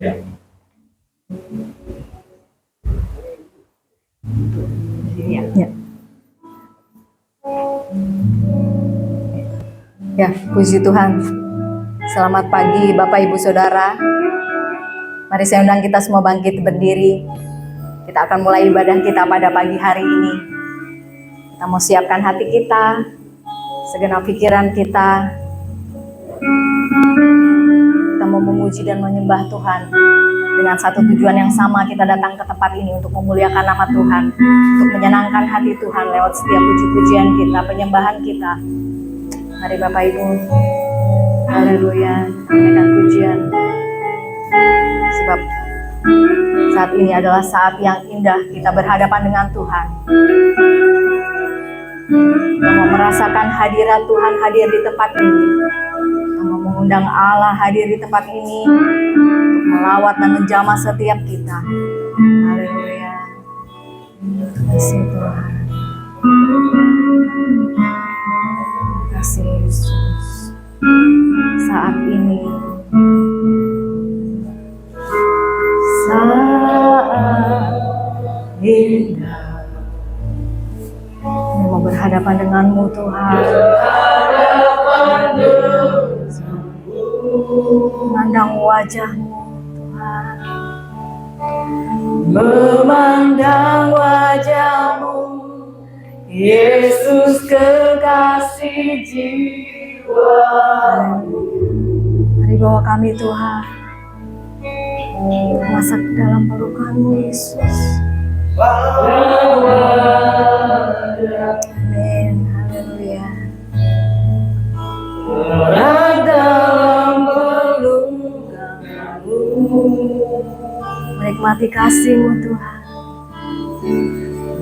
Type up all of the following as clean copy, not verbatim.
Ya. Ya. Ya, puji Tuhan. Selamat pagi Bapak Ibu Saudara. Mari saya undang kita semua bangkit berdiri. Kita akan mulai ibadah kita pada pagi hari ini. Kita mau siapkan hati kita, segenap pikiran kita. Kita mau memuji dan menyembah Tuhan. Dengan satu tujuan yang sama kita datang ke tempat ini untuk memuliakan nama Tuhan. Untuk menyenangkan hati Tuhan lewat setiap puji-pujian kita, penyembahan kita. Mari Bapak Ibu. Haleluya. Naikkan pujian. Sebab saat ini adalah saat yang indah kita berhadapan dengan Tuhan. Kita mau merasakan hadirat Tuhan hadir di tempat ini. Kita mau mengundang Allah hadir di tempat ini untuk melawat dan menjamah setiap kita. Haleluya. Terima kasih Tuhan. Terima kasih Yesus. Saat ini saat indah kami mau berhadapan denganmu Tuhan, memandang wajahmu Tuhan, memandang wajahmu Yesus kekasih jiwa. Mari bawa kami Tuhan masuk dalam pelukanmu Yesus. Amin. Haleluya. Dalam pelukanmu, menikmati kasih-Mu Tuhan,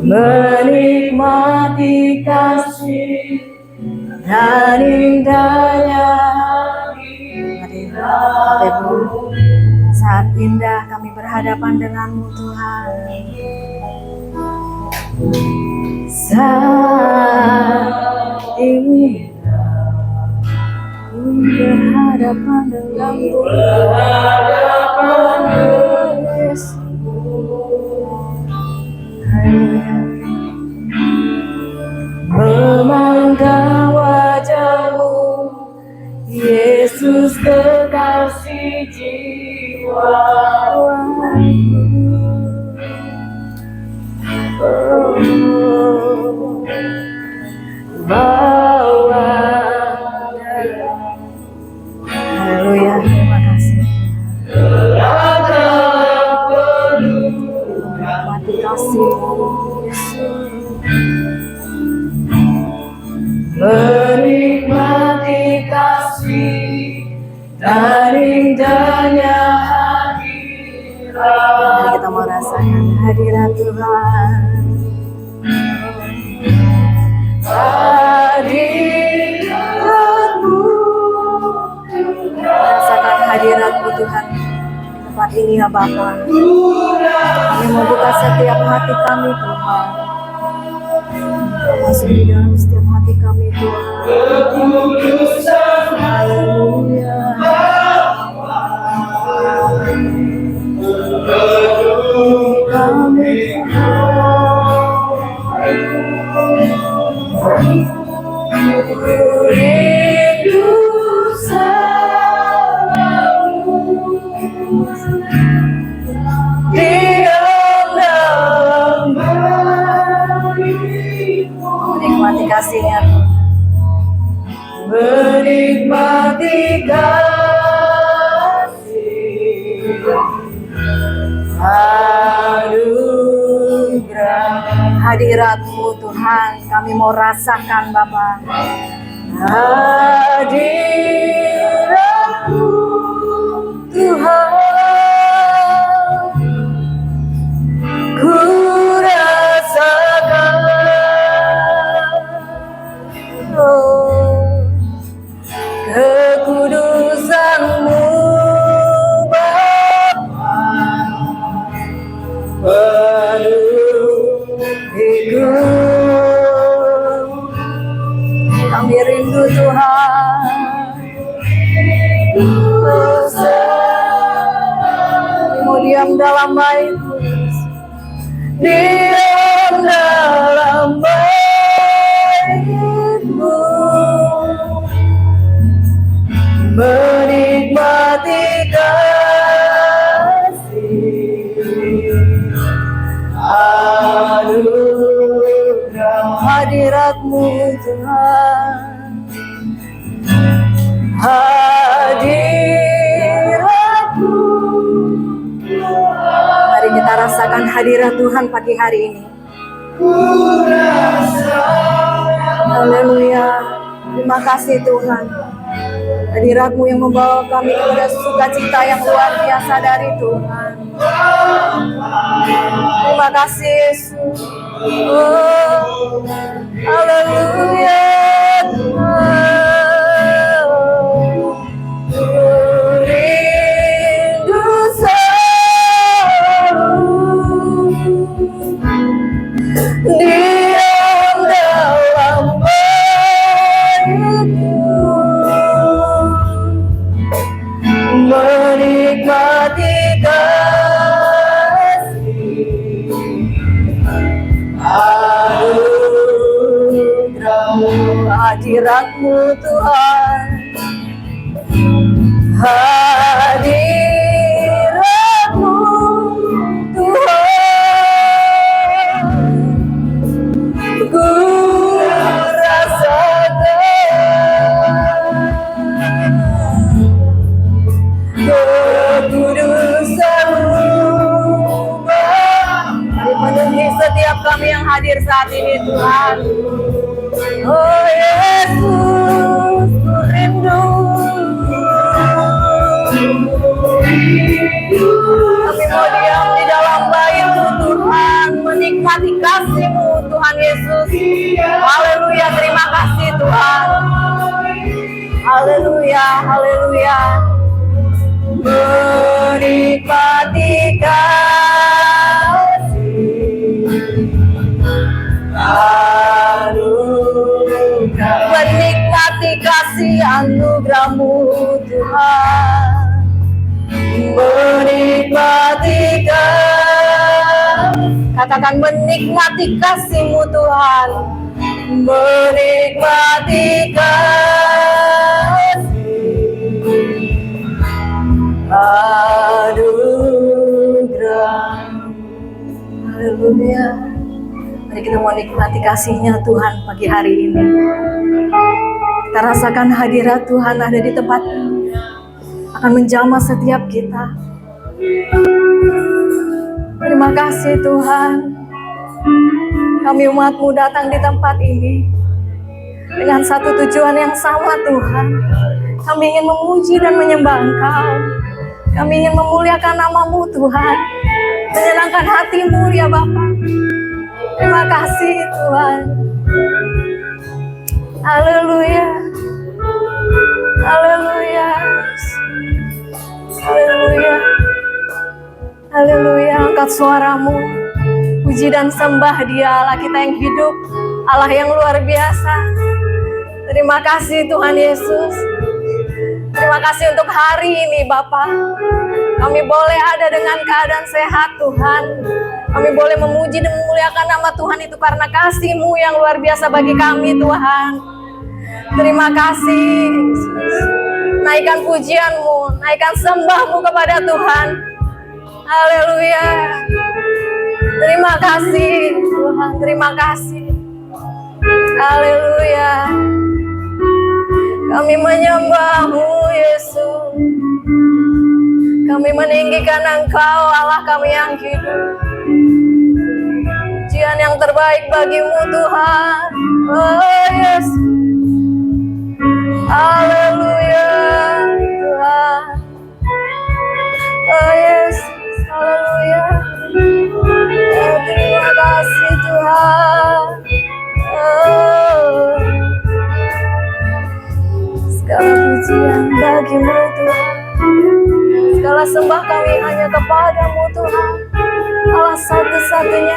menikmati kasih dan indahnya. Mari Bapak Ibu, saat indah kami berhadapan denganmu Tuhan. Saat indah berhadapan denganmu, Yesus. Memandang wajahmu Yesus kekasih jiwa. Bawa. Haleluya, terima kasih. Mati kasih Yesus. Menikmati kasih dan indahnya hadirat. Mari kita mau rasakan hadirat Tuhan. Hadirat-Mu, rasakan hadirat-Mu Tuhan di tempat ini ya Bapa. Kami membuka setiap hati kami Tuhan. Masuk di dalam setiap hati kami Tuhan. Haleluya. Kami rindu selalu diam dalam barimu. Menikmati kasih-Nya, menikmati kasih anugerah hadirat-Mu Tuhan. Kami mau rasakan Bapa hadirat-Mu Tuhan. Ku rasakan kekudusan-Mu Bapa, penuh hidup. Kami rindu Tuhan dalam baitmu, diam dalam baitmu, menikmati kasih anugerah hadirat-Mu Tuhan, hadirat-Mu. Mari kita rasakan hadirat Tuhan pagi hari ini. Haleluya. Terima kasih Tuhan. Hadirat-Mu yang membawa kami kepada sukacita yang luar biasa dari Tuhan. Terima kasih Yesus. Oh, haleluya Tuhan. Rindu selalu diam dalam baitmu, menikmati kasih anugerah-Mu, hadirat-Mu Tuhan, hadirat-Mu Tuhan. Ku rasakan kekudusan-Mu. Mari penuhi setiap kami yang hadir saat ini Tuhan. Oh Yesus, ku rindu. Kami mau diam di dalam bait-Mu Tuhan, menikmati kasih-Mu Tuhan Yesus. Haleluya, terima kasih Tuhan. Haleluya, haleluya. Menikmati kasih anugerah, menikmati kasih anugerah-Mu Tuhan, menikmati katakan menikmati kasih-Mu Tuhan, menikmati kasih anugerah. Haleluya. Mari kita mau nikmati kasih-Nya Tuhan pagi hari ini. Kita rasakan hadirat Tuhan ada di tempat ini, akan menjamah setiap kita. Terima kasih Tuhan. Kami umat-Mu datang di tempat ini dengan satu tujuan yang sama Tuhan. Kami ingin memuji dan menyembah Engkau. Kami ingin memuliakan nama-Mu Tuhan, menyenangkan hati-Mu ya Bapa. Terima kasih Tuhan. Haleluya. Haleluya. Haleluya. Haleluya. Angkat suaramu. Puji dan sembah Dia, Allah kita yang hidup, Allah yang luar biasa. Terima kasih Tuhan Yesus. Terima kasih untuk hari ini Bapa. Kami boleh ada dengan keadaan sehat Tuhan. Kami boleh memuji dan memuliakan nama Tuhan itu karena kasih-Mu yang luar biasa bagi kami Tuhan. Terima kasih Yesus. Naikkan pujian-Mu, naikkan sembah-Mu kepada Tuhan. Haleluya. Terima kasih Tuhan, terima kasih. Haleluya. Kami menyembah-Mu Yesus. Kami meninggikan Engkau Allah kami yang hidup. Pujian yang terbaik bagi-Mu Tuhan. Oh Yesus. Haleluya Tuhan. Oh Yesus. Haleluya. Oh, terima kasih Tuhan. Oh. Segala pujian bagi-Mu Tuhan. Segala sembah kami hanya kepada-Mu Tuhan. Allah satu-satunya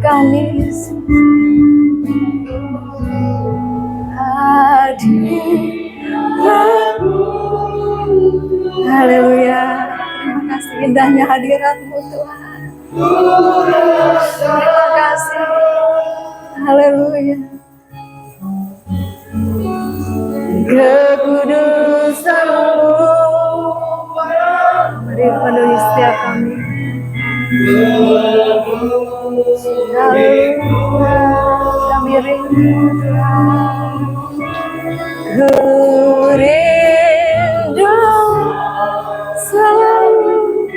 kami Yesus. Hadir. Haleluya. Terima kasih indahnya hadirat-Mu Tuhan. Terima kasih. Haleluya. Kekudusan-Mu mari penuhi setiap kami. Haleluya. Kami rindu Tuhan. Ku rindu selalu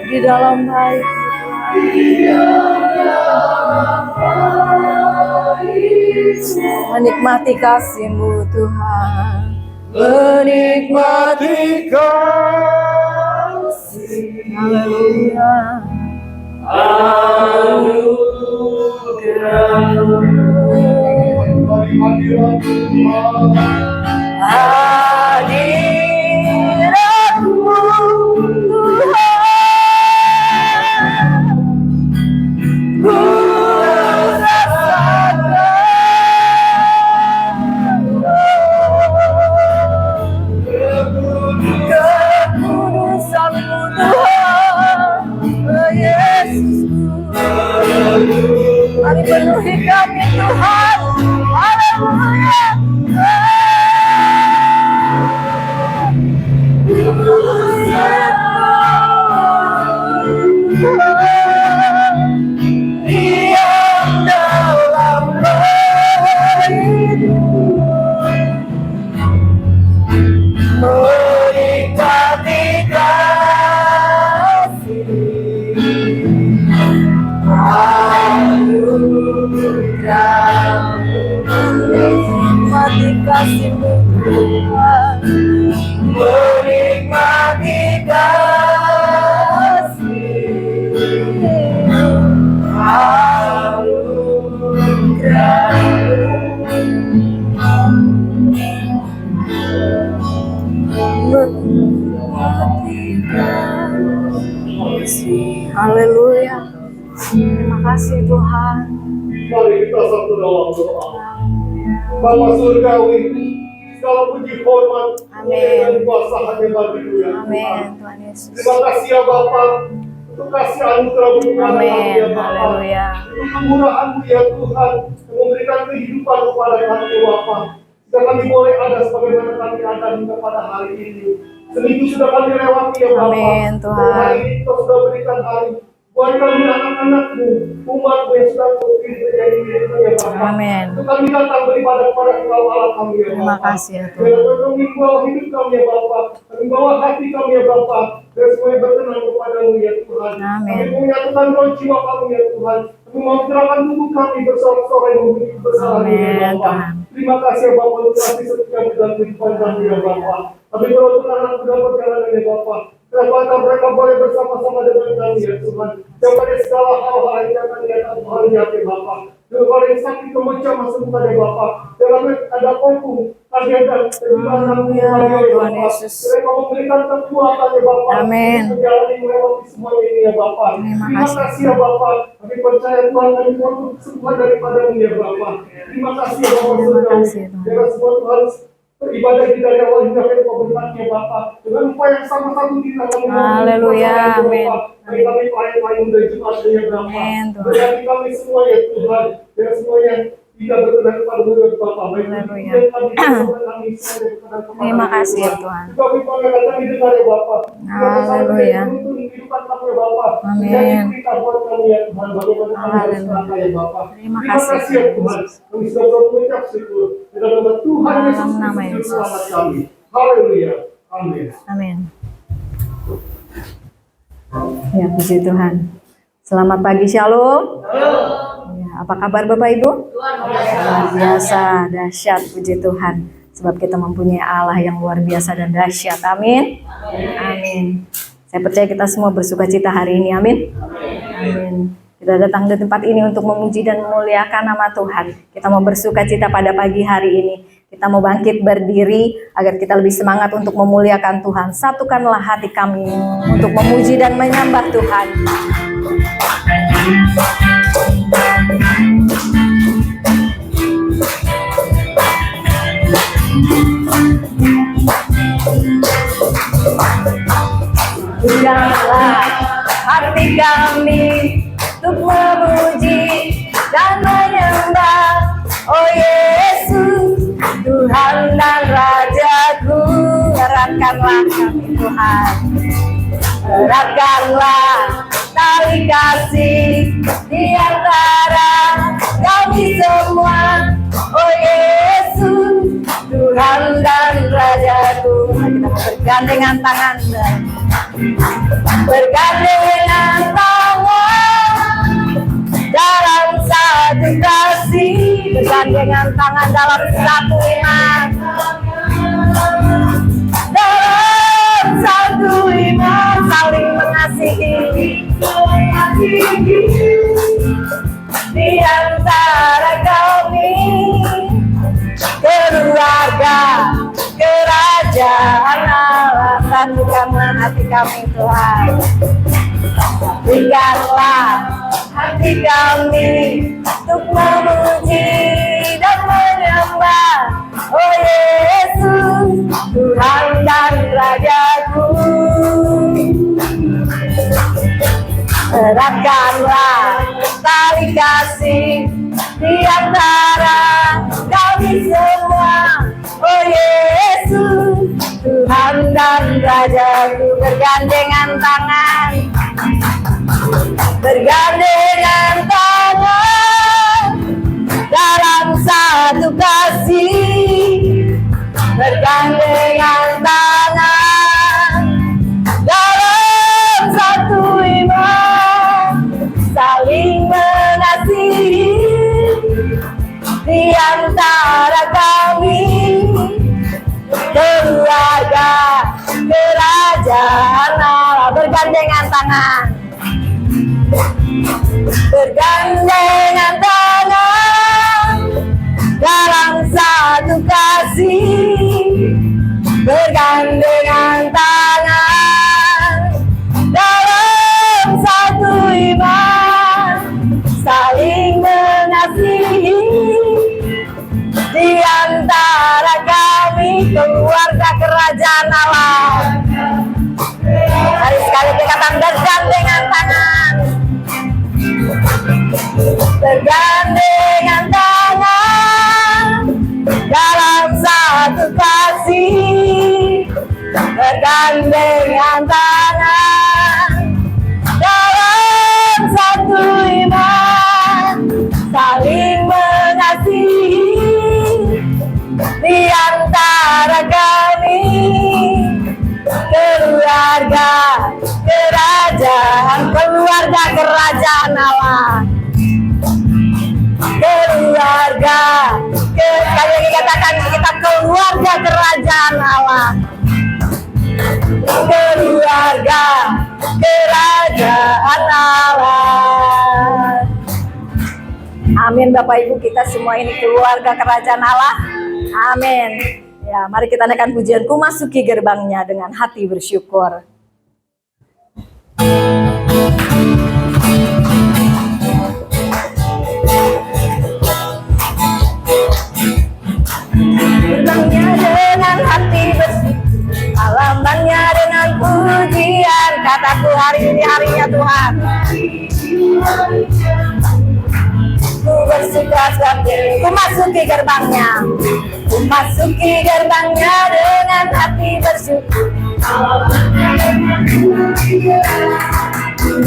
di dalam baik menikmati kasih-Mu Tuhan, menikmati kasih. Haleluya. Hadirat-Mu Tuhan, ku kekudusan-Mu Tuhan, oh Yesus. Mari penuhi kami Tuhan. Haleluya. Diam dalam baik-Mu, menikmati kasih. Menikmati kasih-Mu Tuhan, menikmati kasih. Haleluya. Terima kasih Tuhan. Mari kita satu dalam doa. Bapa surgawi, segala puji hormat, Amin. dan kuasa hanya bagi-Mu ya Tuhan. Amin Tuhan Yesus. Terima kasih ya Bapa untuk kasih anugerah-Mu kepada kami Amin. ya Bapa. Haleluya. Untuk kemurahan-Mu ya Tuhan, yang memberikan kehidupan kepada kami ya Bapa. Jika kami boleh ada sebagaimana kami ada hingga pada hari ini. Seminggu sudah kami lewati ya Bapa. Amin, Tuhan. Dan hari ini Kau sudah berikan hari buat kami anak-anak-Mu, umat-Mu yang sudah terpilih menjadi milik-Mu ya Bapa. Amin. Untuk kami datang beribadah kepada Engkau Allah kami ya Terima Bapa. kasih ya Tuhan. Biar kami bawa hidup kami ya Bapa, kami bawa hati kami ya Bapa, dan semuanya berkenan kepada-Mu ya Tuhan. Amin. Kami menyatukan roh jiwa kami ya Tuhan. Kami mau gerakan tubuh kami bersorak-sorai memberi bersalah ya Amin, Bapa. Tuhan. Terima kasih ya Bapa untuk kasih setia dan kehidupan kami ya Bapa. Kami berdoa untuk anak muda perjalanan ya Bapa. Kenapa mereka boleh bersama-sama dengan kami ya Tuhan. Yang pada segala hal-hal yang jangan lihat Tuhan ya Bapa. Yang paling sakit kemecah masuk kepada Bapa. Dalam ada kompung, agenda, dan juga anak Haleluya, ya Tuhan Bapa. Yesus. Mereka memberikan kekuatan ya Bapa. Amin. Untuk menjalani melewati semua ini ya Bapa. Terima Terima kasih. kasih ya Bapa. Kami percaya Tuhan kami mohon semua daripada-Mu ya Bapa. Terima kasih ya Bapa. Terima kasih, Tuhan. Biar semua Tuhan beribadah kita dari awal hingga akhir Kau berkati ya Bapa. Dengan upaya yang sama-sama kita kami mohon Haleluya, kuasa ya amin. Bapa. Kami pelayan-pelayan dari Jumat ya Bapa. Amin, Tuhan. Berkati kami semua ya Tuhan. Biar semua yang tidak berkenan kepada-Mu ya Bapa. Baik Haleluya. dan kami semua kami semua yang berkenan kepada-Mu, Terima ya kasih ya Tuhan. juga kami panggil kami dengar ya Bapa. Haleluya. Menuntun kehidupan kami ya Bapa. Amin. Menjadi berita buat kami ya Tuhan. Bagaimana kami harus Haleluya. melangkah ya Bapa. Terima Terima kasih, kasih ya Tuhan. Kami sudah mengucap syukur. Dalam nama Tuhan Dalam Yesus nama Kristus Yesus. selamat kami. Haleluya. Amin. Amin. Ya, puji Tuhan. Selamat pagi, Shalom. Ya, apa kabar Bapak Ibu? Luar biasa, dahsyat, puji Tuhan. Sebab kita mempunyai Allah yang luar biasa dan dahsyat. Amin. Amin. Saya percaya kita semua bersuka cita hari ini. Amin. Amin. Kita datang di tempat ini untuk memuji dan memuliakan nama Tuhan. Kita mau bersuka cita pada pagi hari ini. Kita mau bangkit berdiri agar kita lebih semangat untuk memuliakan Tuhan. Satukanlah hati kami untuk memuji dan menyembah Tuhan. Bukalah hati kami untuk memuji dan menyembah, oh Yesus, Tuhan dan Rajaku. Eratkanlah kami Tuhan, eratkanlah tali kasih di antara kami semua, oh Yesus, Tuhan dan Rajaku. Kita bergandengan tangan, bergandengan tangan dalam satu kasih, bergandengan tangan dalam satu iman, dalam satu iman, saling mengasihi di antara kami, keluarga kerajaan Allah. Satukanlah hati kami Tuhan, berikanlah hati kami untuk memuji dan menyembah, oh Yesus, Tuhan dan Rajaku. Eratkanlah tali kasih di antara kami semua, oh Yesus, Tuhan dan Rajaku. Bergandengan tangan, bergandengan tangan dalam satu kasih, bergandengan tangan dalam satu iman, saling mengasihi di antara kami, keluarga kerajaan Allah. Bergandengan tangan, bergandengan tangan dalam satu kasih, bergandengan tangan dalam satu iman, saling mengasihi di antara kami, keluarga kerajaan Allah. Mari sekali kita katakan bergandengan tangan, bergandengan tangan dalam satu kasih, bergandengan tangan dalam satu iman, saling mengasihi di antara kami, keluarga kerajaan, keluarga kerajaan Allah, keluarga sekali lagi katakan kita keluarga kerajaan Allah, keluarga kerajaan Allah. Amin. Bapak Ibu, kita semua ini keluarga kerajaan Allah. Amin. Ya, mari kita naikkan pujian, ku masuki gerbangnya dengan hati bersyukur. Gerbangnya dengan hati bersyukur, halamannya dengan pujian. Kataku hari ini harinya Tuhan. Ku bersuka sebab ku masuki gerbangnya, ku masuki gerbangnya dengan hati bersyukur.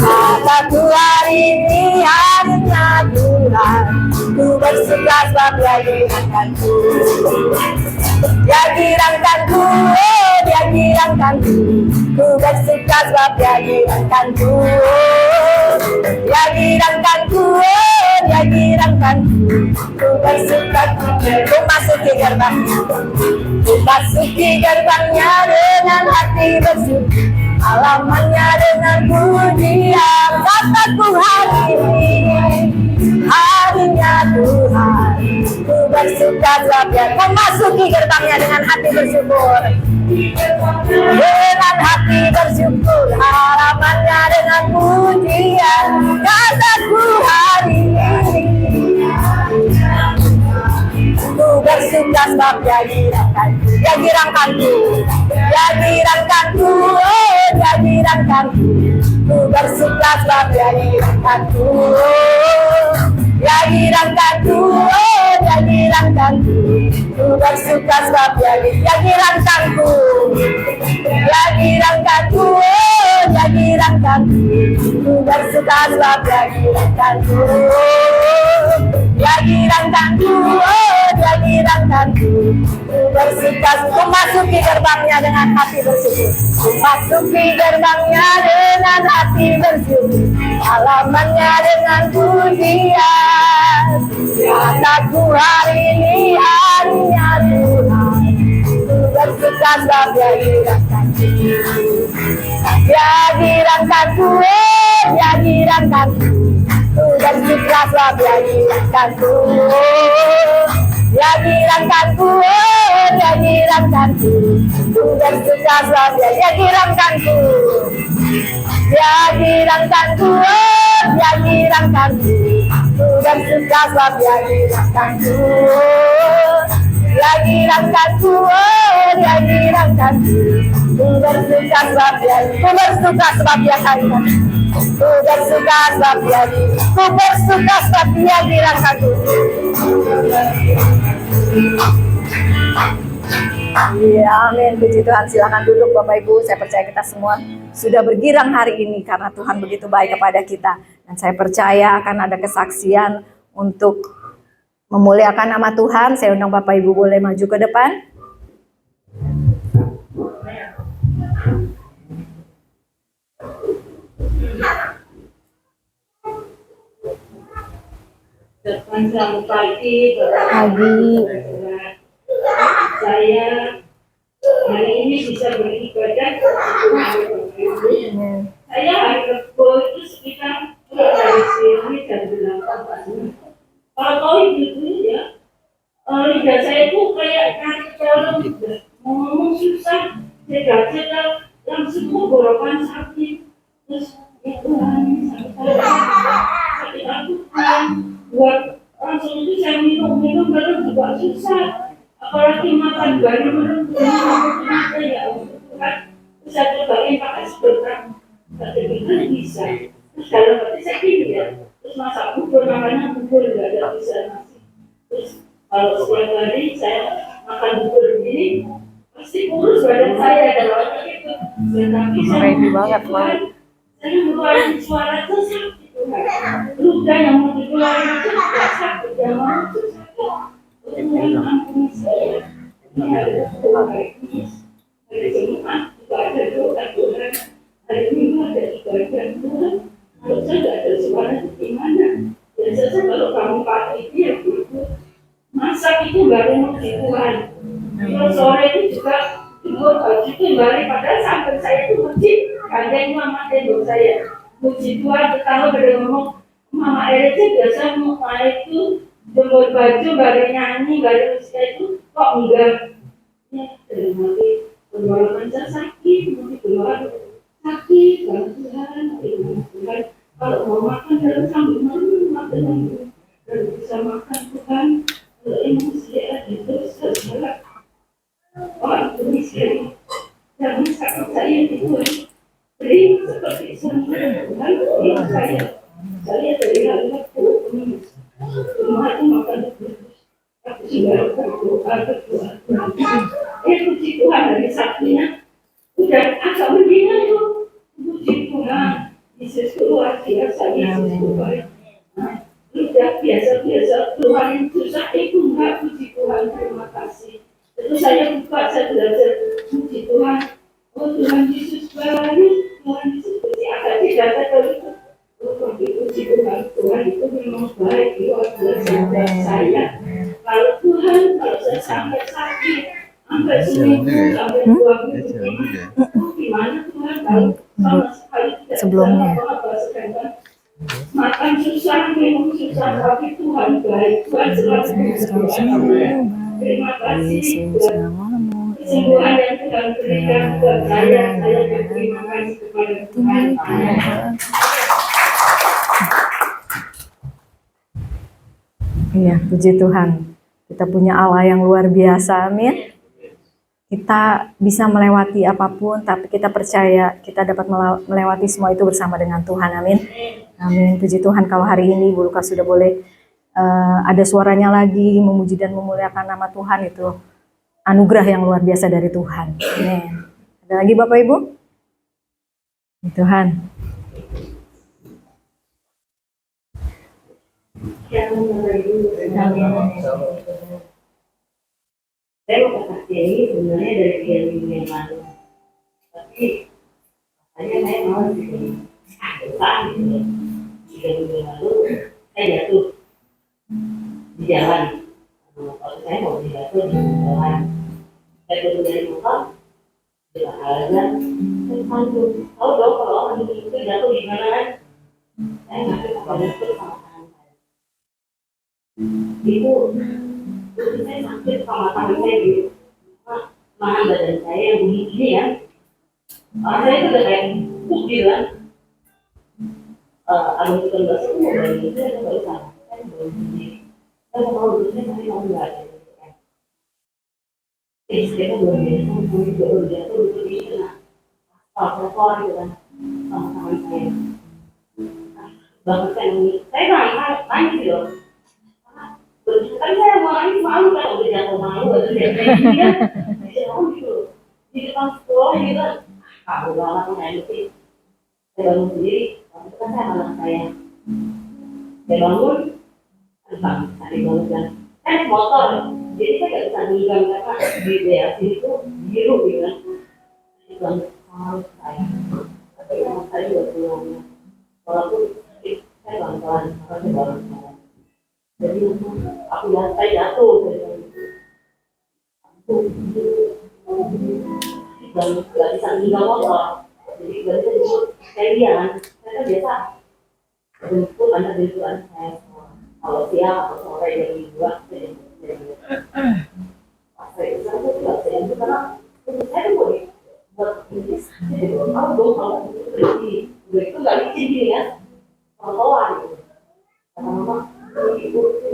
Kataku hari ini harinya Tuhan, ku bersuka sebab Dia girangkanku, Dia girangkanku, oh Dia girangkanku. Ku bersuka sebab Dia girangkanku, Dia girangkanku, oh Dia girangkanku. Ku bersuka, ku masuki gerbangnya, ku masuki gerbangnya dengan hati bersyukur, halamannya dengan pujian. Kataku hari ini harinya Tuhan, ku bersuka sebab Dia. Ku masuki gerbangnya dengan hati bersyukur, dengan hati bersyukur, halamannya dengan pujian. Kataku hari ini ku bersuka sebab Dia girangkanku, Dia girangkanku, Dia girangkanku, oh Dia girangkanku. girangkanku, ku bersuka sebab dia girangkanku. Dia girangkanku, oh dia girangkanku, ku bersuka sebab dia girangkanku. Dia girangkanku, oh dia girangkanku, ku bersuka sebab dia girangkanku. Dia girangkanku, oh dia girangkanku, ku bersuka. Ku masuki gerbangnya dengan hati bersyukur. Ku masuki gerbangnya dengan hati bersyukur. Halamannya dengan pujian. Kataku hari ini harinya Tuhan. Ku bersuka sebab dia girangkanku. Dia girangkanku, oh dia girangkanku, ku bersuka sebab dia girangkanku. Dia girangkanku, oh dia girangkanku, ku bersuka sebab dia girangkanku. Dia girangkanku, oh dia girangkanku, ku bersuka sebab dia girangkanku. Dia girangkanku, oh dia girangkanku, ku bersuka sebab dia girangkanku. Ku bersuka sebab dia, ku bersuka sebab dia girangkanku. Ya, amin. Puji Tuhan. Silakan duduk Bapak Ibu. Saya percaya kita semua sudah bergirang hari ini karena Tuhan begitu baik kepada kita. Dan saya percaya akan ada kesaksian untuk memuliakan nama Tuhan. Saya undang Bapak Ibu boleh maju ke depan. Selamat pagi. Saya hari ini bisa beribadah. Saya hari Rabu itu sekitar dari sini jam 8. Kalau kau itu ya, lidah saya itu kayak dalam ngomong susah, cedera yang semua gorokan sakit, terus itu sakit aku buat langsung itu saya minum baru juga susah. Apalagi makan baru ya kan bisa cobain pakai sebentar tapi kan bisa terus kalau berarti saya gini ya terus masak bubur makannya bubur nggak ada bisa nasi terus kalau setiap hari saya makan bubur begini pasti kurus badan saya kalau itu tetapi saya mengeluarkan suara itu sakit luka yang mau dikeluarkan itu sakit yang mau itu sakit. Ampun saya, ini ada doa ini, hari Jumat juga ada doa Tuhan, hari Minggu ada ibadah Tuhan. Kalau saya tidak ada suara itu gimana? Biasanya kalau kamu pagi itu ya gitu, masak itu baru muji Tuhan. Kalau sore itu juga buat baju itu balik padahal sampai saya itu muji, kadang mama tembok saya muji Tuhan. Kalau pada ngomong Mama Erika biasa mau itu jemur baju, baru nyanyi, baru usia itu kok enggak ya, terima kasih pengeluaran saya sakit, mungkin pengeluaran sakit, kalau Tuhan kalau mau makan dalam sambil makan dan bisa makan Tuhan kalau emosi ada terus salah orang miskin jangan sakit saya itu beri seperti Tuhan saya dari anak semua itu makan aku sudah berdoa puji Tuhan dari saktinya udah agak mendingan tuh puji Tuhan Yesus luar biasa Yesus baik udah biasa Tuhan yang susah itu enggak puji Tuhan terima kasih itu saya buka saya belajar puji Tuhan oh Tuhan Yesus baik Tuhan Yesus puji agak tidak tahu itu puji Tuhan itu memang baik luar biasa buat saya. Kalau Tuhan kalau saya sampai sakit, sampai seminggu, sampai 2 minggu, gimana Tuhan kalau sama sekali tidak sebelumnya makan susah, minum susah, tapi Tuhan baik. Tuhan selalu terima kasih buat kesembuhan yang Tuhan berikan buat saya berterima kasih kepada Tuhan. Iya, puji Tuhan. Kita punya Allah yang luar biasa, amin. kita bisa melewati apapun, tapi kita percaya kita dapat melewati semua itu bersama dengan Tuhan. Amin. Amin. Puji Tuhan kalau hari ini Bu Lukas sudah boleh ada suaranya lagi memuji dan memuliakan nama Tuhan, itu anugerah yang luar biasa dari Tuhan. Amin. Ada lagi Bapak Ibu? Tuhan. Saya mau kesaksian ini sebenarnya dari 3 minggu yang lalu, tapi katanya saya mau besar gitu ya. 3 minggu yang lalu saya jatuh di jalan. Kalau saya mau jatuh di jalan, saya turun dari motor, bilang alasan, saya pandu. Tahu dong kalau orang itu jatuh di mana kan? Saya ngasih kepada itu sama tangan saya. Itu saya sakit sama tangan saya gitu, nahan badan saya yang bunyi gini ya. Saya itu udah kayak buk gitu kan. Abang itu kan bahasa itu mau itu saya nggak usah, saya baru sendiri. Saya mau tahu dulu saya mau nggak ada gitu kan. Saya luar biasa, saya juga luar biasa untuk di sana. Kotor gitu kan, sama tangan saya. Bahkan saya nangis gitu. Tapi saya malu kalau udah jatuh malu atau dia gitu di depan sekolah gitu. Aku banget ngerti. Saya bangun sendiri, waktu itu kan saya anak saya bangun, tadi bangun kan, naik motor, jadi saya nggak bisa ninggalin karena di daerah sini tuh biru gitu kan. Jadi bangun sama saya, tapi anak saya juga pulangnya. Walaupun saya pelan-pelan, karena saya bangun. Jadi aku saya jatuh dan nggak bisa tinggal motor, jadi nggak bisa jemput saya lihat, saya kan biasa jemput anak jemputan saya kalau siang atau sore jam 2 saya jemput. Saya nggak bisa jemput karena saya tuh buat ini kalau berhenti itu nggak licin gini ya, trotoar gitu. Kata mama ibu saya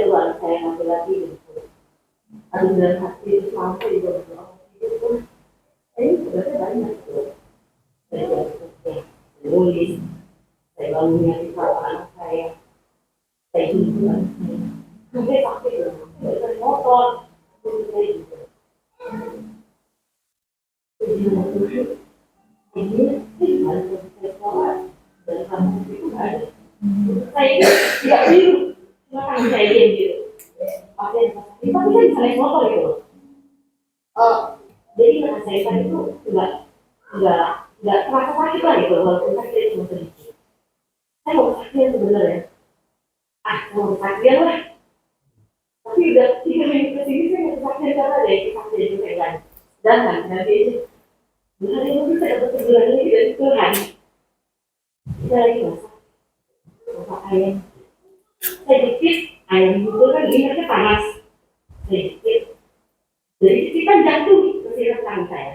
coba saya ngambil lagi gitu. Aduh dalam hati itu sampai juga berdoa itu saya sebenarnya banyak tuh. Saya nulis, saya bangunnya di anak saya hidup sampai sakit loh, dari motor itu saya gitu. Ini gimana saya sekolah dari kampung itu nggak ada. Saya tidak biru, cuma kan saya diam gitu. Tapi saya bisa naik motor gitu. Jadi anak saya tadi itu nggak terasa sakit lah gitu, walaupun sakit cuma sedikit. Saya mau kesaksian sebenarnya. Mau kesaksian lah. Tapi udah 3 minggu kesini saya nggak kesaksian karena ada yang kesaksian itu saya kan. Dan kan nanti benar itu bisa dapat sebulan ini dari Tuhan. Kita lagi masak ayam. Saya dikit ayam itu kan minyaknya panas. Saya dikit. Jadi kita jatuh ke siram tangan saya.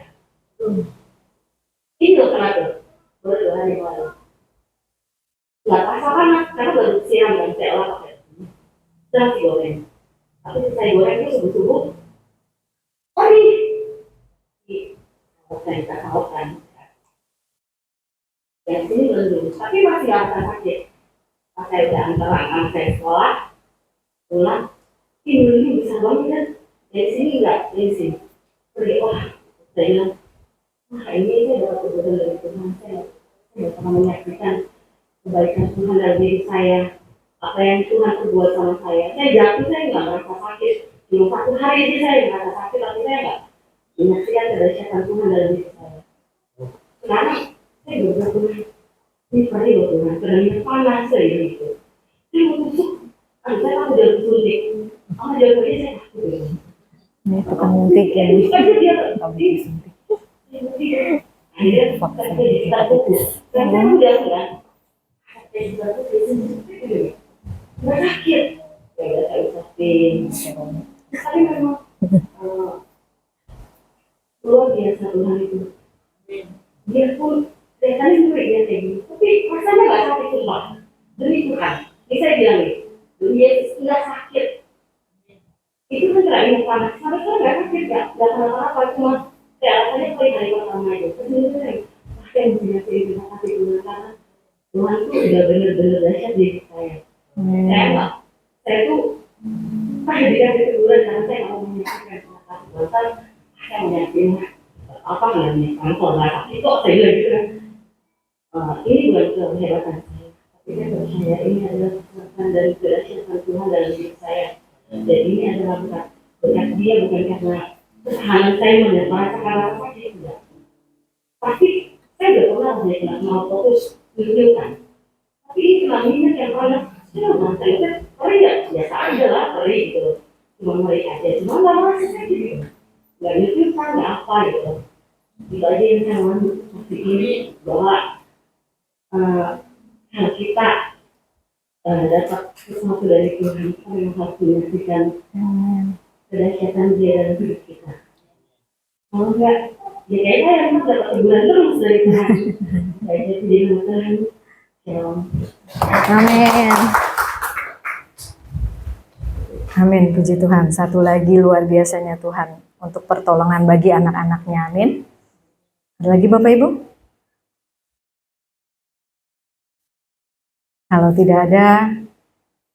Ini loh kenapa? Baru 2 hari lalu. Nggak terasa panas karena baru siram dan saya olah pakai. Terus digoreng. Tapi saya goreng itu subuh-subuh. Saya tak tahu kan. Yang sini belum, tapi masih rasa sakit. Pas saya udah antar anak saya sekolah, pulang, ini bisa banget kan? Dari sini enggak, dari sini. Pergi, saya bilang, ini saya dapat kebetulan dari Tuhan saya pernah menyaksikan kebaikan Tuhan dalam diri saya. Apa yang Tuhan perbuat sama saya. Saya jatuh, saya nggak merasa sakit. Cuma 1 hari aja saya merasa sakit, tapi saya nggak menyaksikan kedahsyatan Tuhan dalam diri saya. Sekarang saya benar-benar ini perih loh Tuhan, kedahnya panas saya gitu. Saya mau tusuk, saya takut dia suntik. Sama dia pergi saya takut ya. Ini tukang suntik ya. Dia suntik. Akhirnya saya jadi takut. Dan saya udah kan. Saya juga tuh biasanya nggak sakit. Ya udah saya usahain. Tapi memang luar biasa Tuhan itu. Dia pun saya kali juga dia kayak gini, tapi rasanya nggak sakit sumpah. Demi Tuhan, ini saya bilang nih, Yesus nggak sakit. itu kan terakhir panas. Mereka nggak sakit, nggak kenapa-napa, cuma kayak alasannya paling hari pertama itu. Terus ini kan, pasti yang punya terima kasih Tuhan karena Tuhan tuh udah bener-bener dahsyat di hidup saya. Saya tuh pas dikasih teguran karena saya nggak mau menyakitkan pengetahuan Tuhan, saya menyakitkan apa namanya, kalau nggak sakit kok saya bilang gitu kan. Ini bukan kehebatan saya, tapi saya percaya ini adalah kekuatan dari kedahsyatan Tuhan dalam hidup saya. Dan ini adalah berkat Dia, bukan karena ketahanan saya merasakan apa sih, tidak. Pasti saya tidak pernah mau fokus tunjukkan. Tapi itulah minat yang panas. Cuma saya kan perih ya, biasa aja lah perih gitu. Cuma perih aja, cuma nggak merasa saya gitu. Nggak nyucikan, nggak apa gitu. Itu aja yang saya mau seperti ini bahwa hal kita dapat sesuatu dari Tuhan, kita memang harus menyaksikan kedahsyatan Dia dalam hidup kita. Kalau enggak, ya kayaknya yang dapat teguran terus dari Tuhan. Kayaknya jadi Tuhan. Shalom. Amin. Amin, puji Tuhan. Satu lagi luar biasanya Tuhan untuk pertolongan bagi anak-anaknya. Amin. Ada lagi Bapak Ibu? Kalau tidak ada,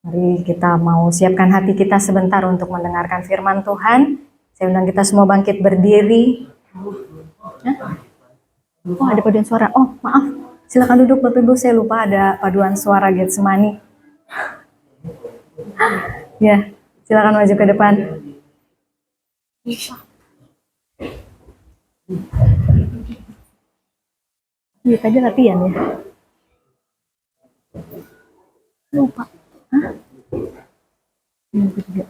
mari kita mau siapkan hati kita sebentar untuk mendengarkan firman Tuhan. Saya undang kita semua bangkit berdiri. Oh, ada paduan suara. Oh, maaf. Silakan duduk Bapak Ibu, saya lupa ada paduan suara Getsemani. Ya, silakan maju ke depan. Iya, tadi latihan ya. Lupa. Hah? Yang ketiga.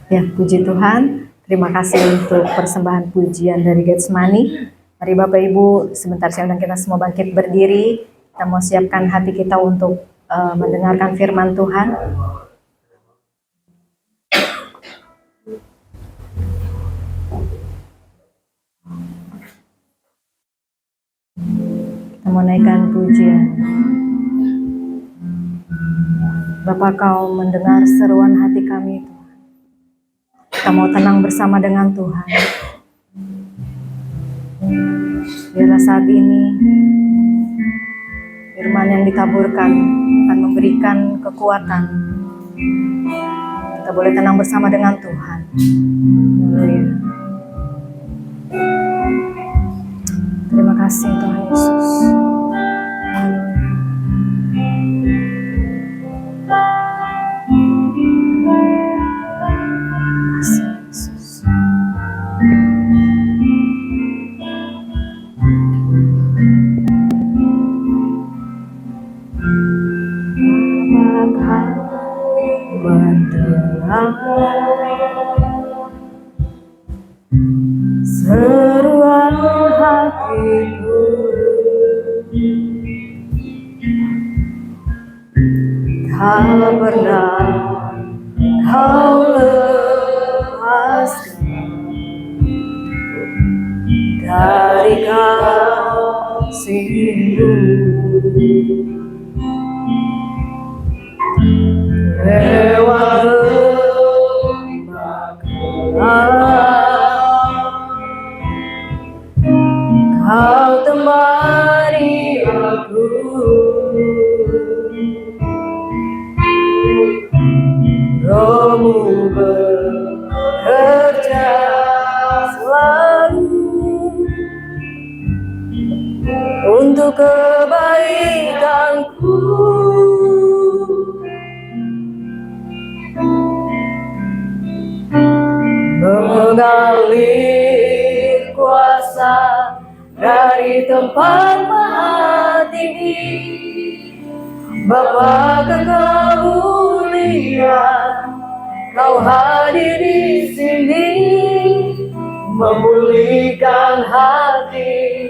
Ya, puji Tuhan. Terima kasih untuk persembahan pujian dari Getsemani. Mari Bapak Ibu, sebentar saya undang kita semua bangkit berdiri. Kita mau siapkan hati kita untuk mendengarkan firman Tuhan. Kita mau naikkan pujian. Bapak, Kau mendengar seruan hati kami, Tuhan. Kita mau tenang bersama dengan Tuhan. Biarlah saat ini firman yang ditaburkan akan memberikan kekuatan. Kita boleh tenang bersama dengan Tuhan. Haleluya. Terima kasih Tuhan Yesus. Seruan hatiku, tak pernah Kau lepaskan dari kasih-Mu. Lewat lembah gelap, Kau temani aku. Roh-Mu bekerja selalu untuk kebaikanku. Mengalir kuasa dari tempat maha tinggi, Bapa Kekal mulia, Kau hadir di sini, memulihkan hati,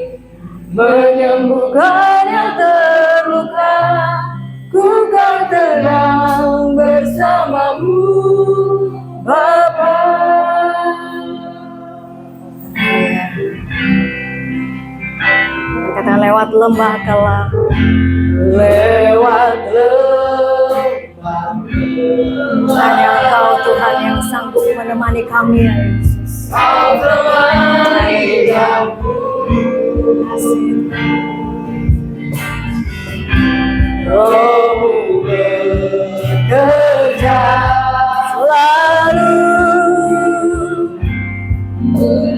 menyembuhkan yang terluka. Ku kan tenang bersama-Mu, Bapa. Katakan lewat lembah gelap, lewat lembah gelap. Hanya Engkau Tuhan yang sanggup menemani kami, ya Yesus. Kau temani kami. Roh-Mu bekerja selalu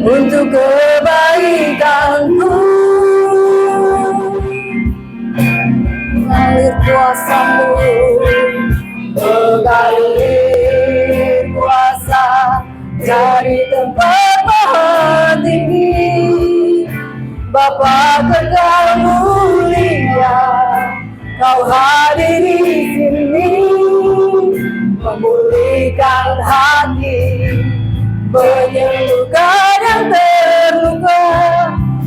untuk kebaikanku. Mengalir kuasa-Mu, mengalir kuasa dari tempat maha tinggi. Bapa Kekal mulia, Kau hadir di sini, memulihkan hati, menyembuhkan yang terluka.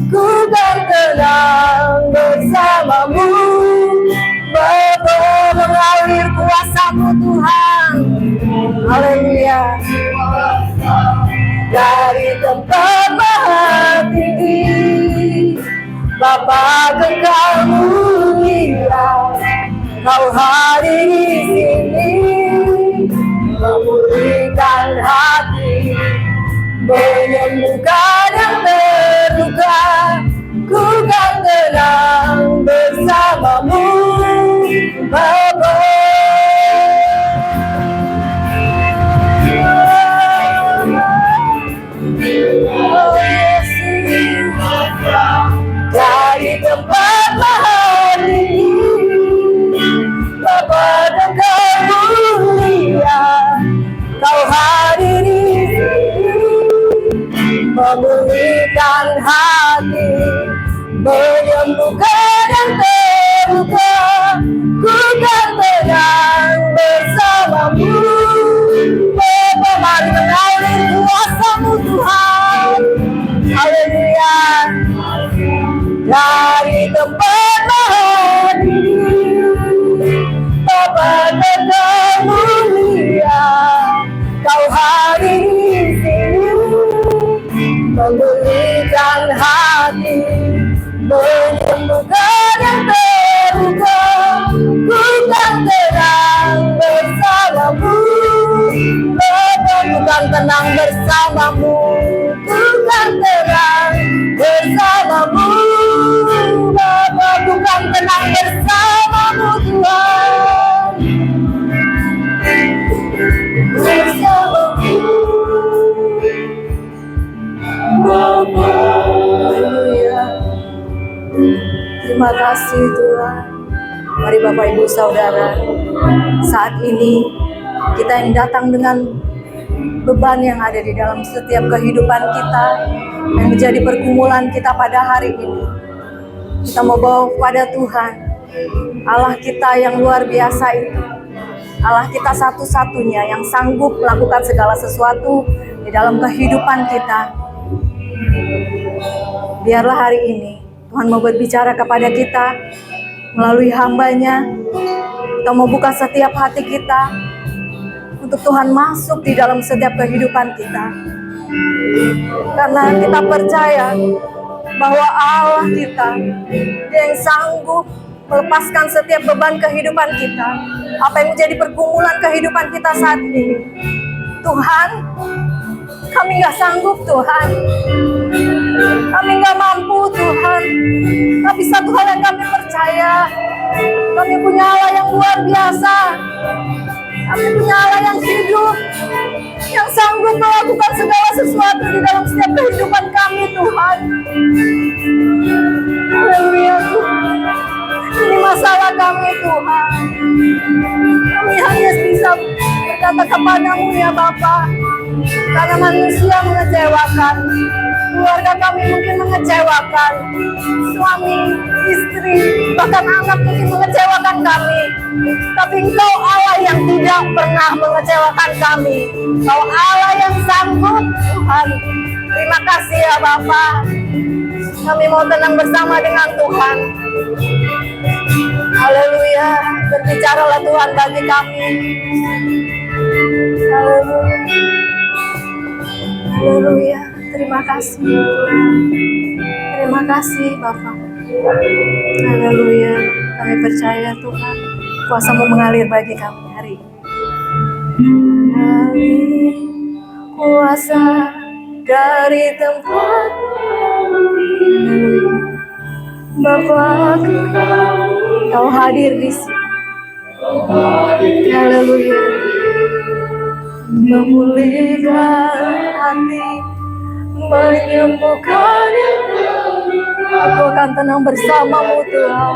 Ku kan tenang bersama-Mu, Bapa. Mengalir kuasa-Mu Tuhan, haleluya, dari tempat maha tinggi. Bapa Kekal mulia, Kau hadir di sini, memulihkan hati, menyembuhkan yang terluka. Ku kan tenang bersama-Mu, Bapa. Oh Yesus, dari tempat maha tinggi, Bapa Kekal mulia, Kau hadir di sini, memulihkan hati, kasih Tuhan. Mari Bapak Ibu Saudara, saat ini kita yang datang dengan beban yang ada di dalam setiap kehidupan kita, yang menjadi pergumulan kita pada hari ini. Kita mau bawa kepada Tuhan, Allah kita yang luar biasa itu, Allah kita satu-satunya yang sanggup melakukan segala sesuatu di dalam kehidupan kita. Biarlah hari ini Tuhan mau berbicara kepada kita melalui hamba-Nya. Kita mau buka setiap hati kita untuk Tuhan masuk di dalam setiap kehidupan kita. Karena kita percaya bahwa Allah kita yang sanggup melepaskan setiap beban kehidupan kita. Apa yang menjadi pergumulan kehidupan kita saat ini. Tuhan, kami gak sanggup Tuhan. Kami gak mampu Tuhan. Tapi satu hal yang kami percaya, kami punya Allah yang luar biasa. Kami punya Allah yang hidup, yang sanggup melakukan segala sesuatu di dalam setiap kehidupan kami Tuhan. Haleluya Tuhan. Ini masalah kami Tuhan. Kami hanya bisa berkata kepadamu ya Bapa, karena manusia mengecewakan, keluarga kami mungkin mengecewakan, suami, istri, bahkan anak mungkin mengecewakan kami. Tapi Engkau Allah yang tidak pernah mengecewakan kami. Engkau Allah yang sanggup Tuhan. Terima kasih ya Bapa. Kami mau tenang bersama dengan Tuhan. Haleluya. Berbicaralah Tuhan bagi kami. Haleluya. Haleluya. Terima kasih Tuhan. Terima kasih Bapak. Haleluya. Kami percaya Tuhan, kuasa-Mu mengalir bagi kami hari ini. Mengalir kuasa dari tempat Bapa, Kau hadir di sini. Haleluya. Memulihkan hati, menyembuhkan yang terluka. Aku akan tenang bersama-Mu Tuhan.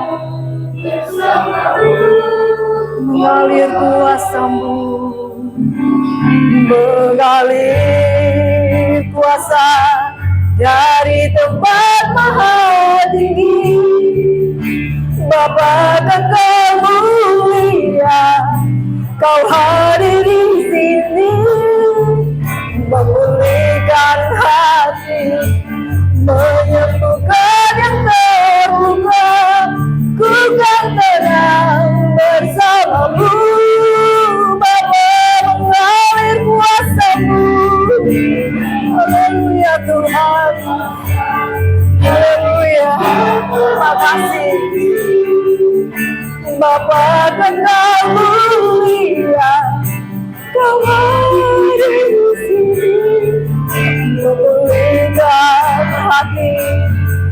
Mengalir kuasa-Mu, mengalir kuasa dari tempat maha tinggi. Bapa Kau mulia, Kau hadir di sini, memulihkan hati, menyembuhkan yang terluka. Ku kan tenang bersama-Mu, Bapa, mengalir kuasa-Mu. Haleluya Tuhan. Haleluya. Terima kasih Bapa, Kau mulia, Kau hadir di sini, memulihkan hati,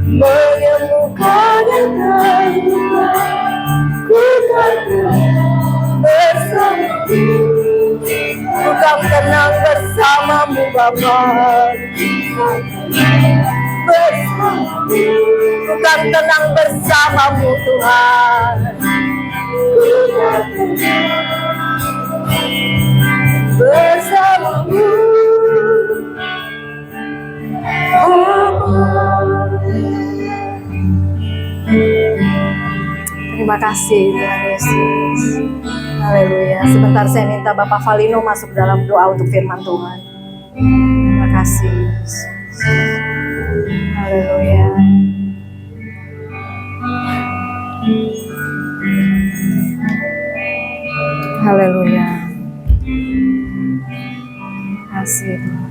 menyembuhkan yang terluka. Ku kan bersama-Mu, ku kan tenang bersama-Mu Bapa. Bersama-Mu, ku kan tenang bersama-Mu Tuhan. Ku kan tenang bersama-Mu. Terima kasih Tuhan Yesus. Haleluya. Sebentar saya minta Bapak Valino masuk dalam doa untuk firman Tuhan. Terima kasih Yesus. Haleluya. Haleluya. Terima kasih Tuhan.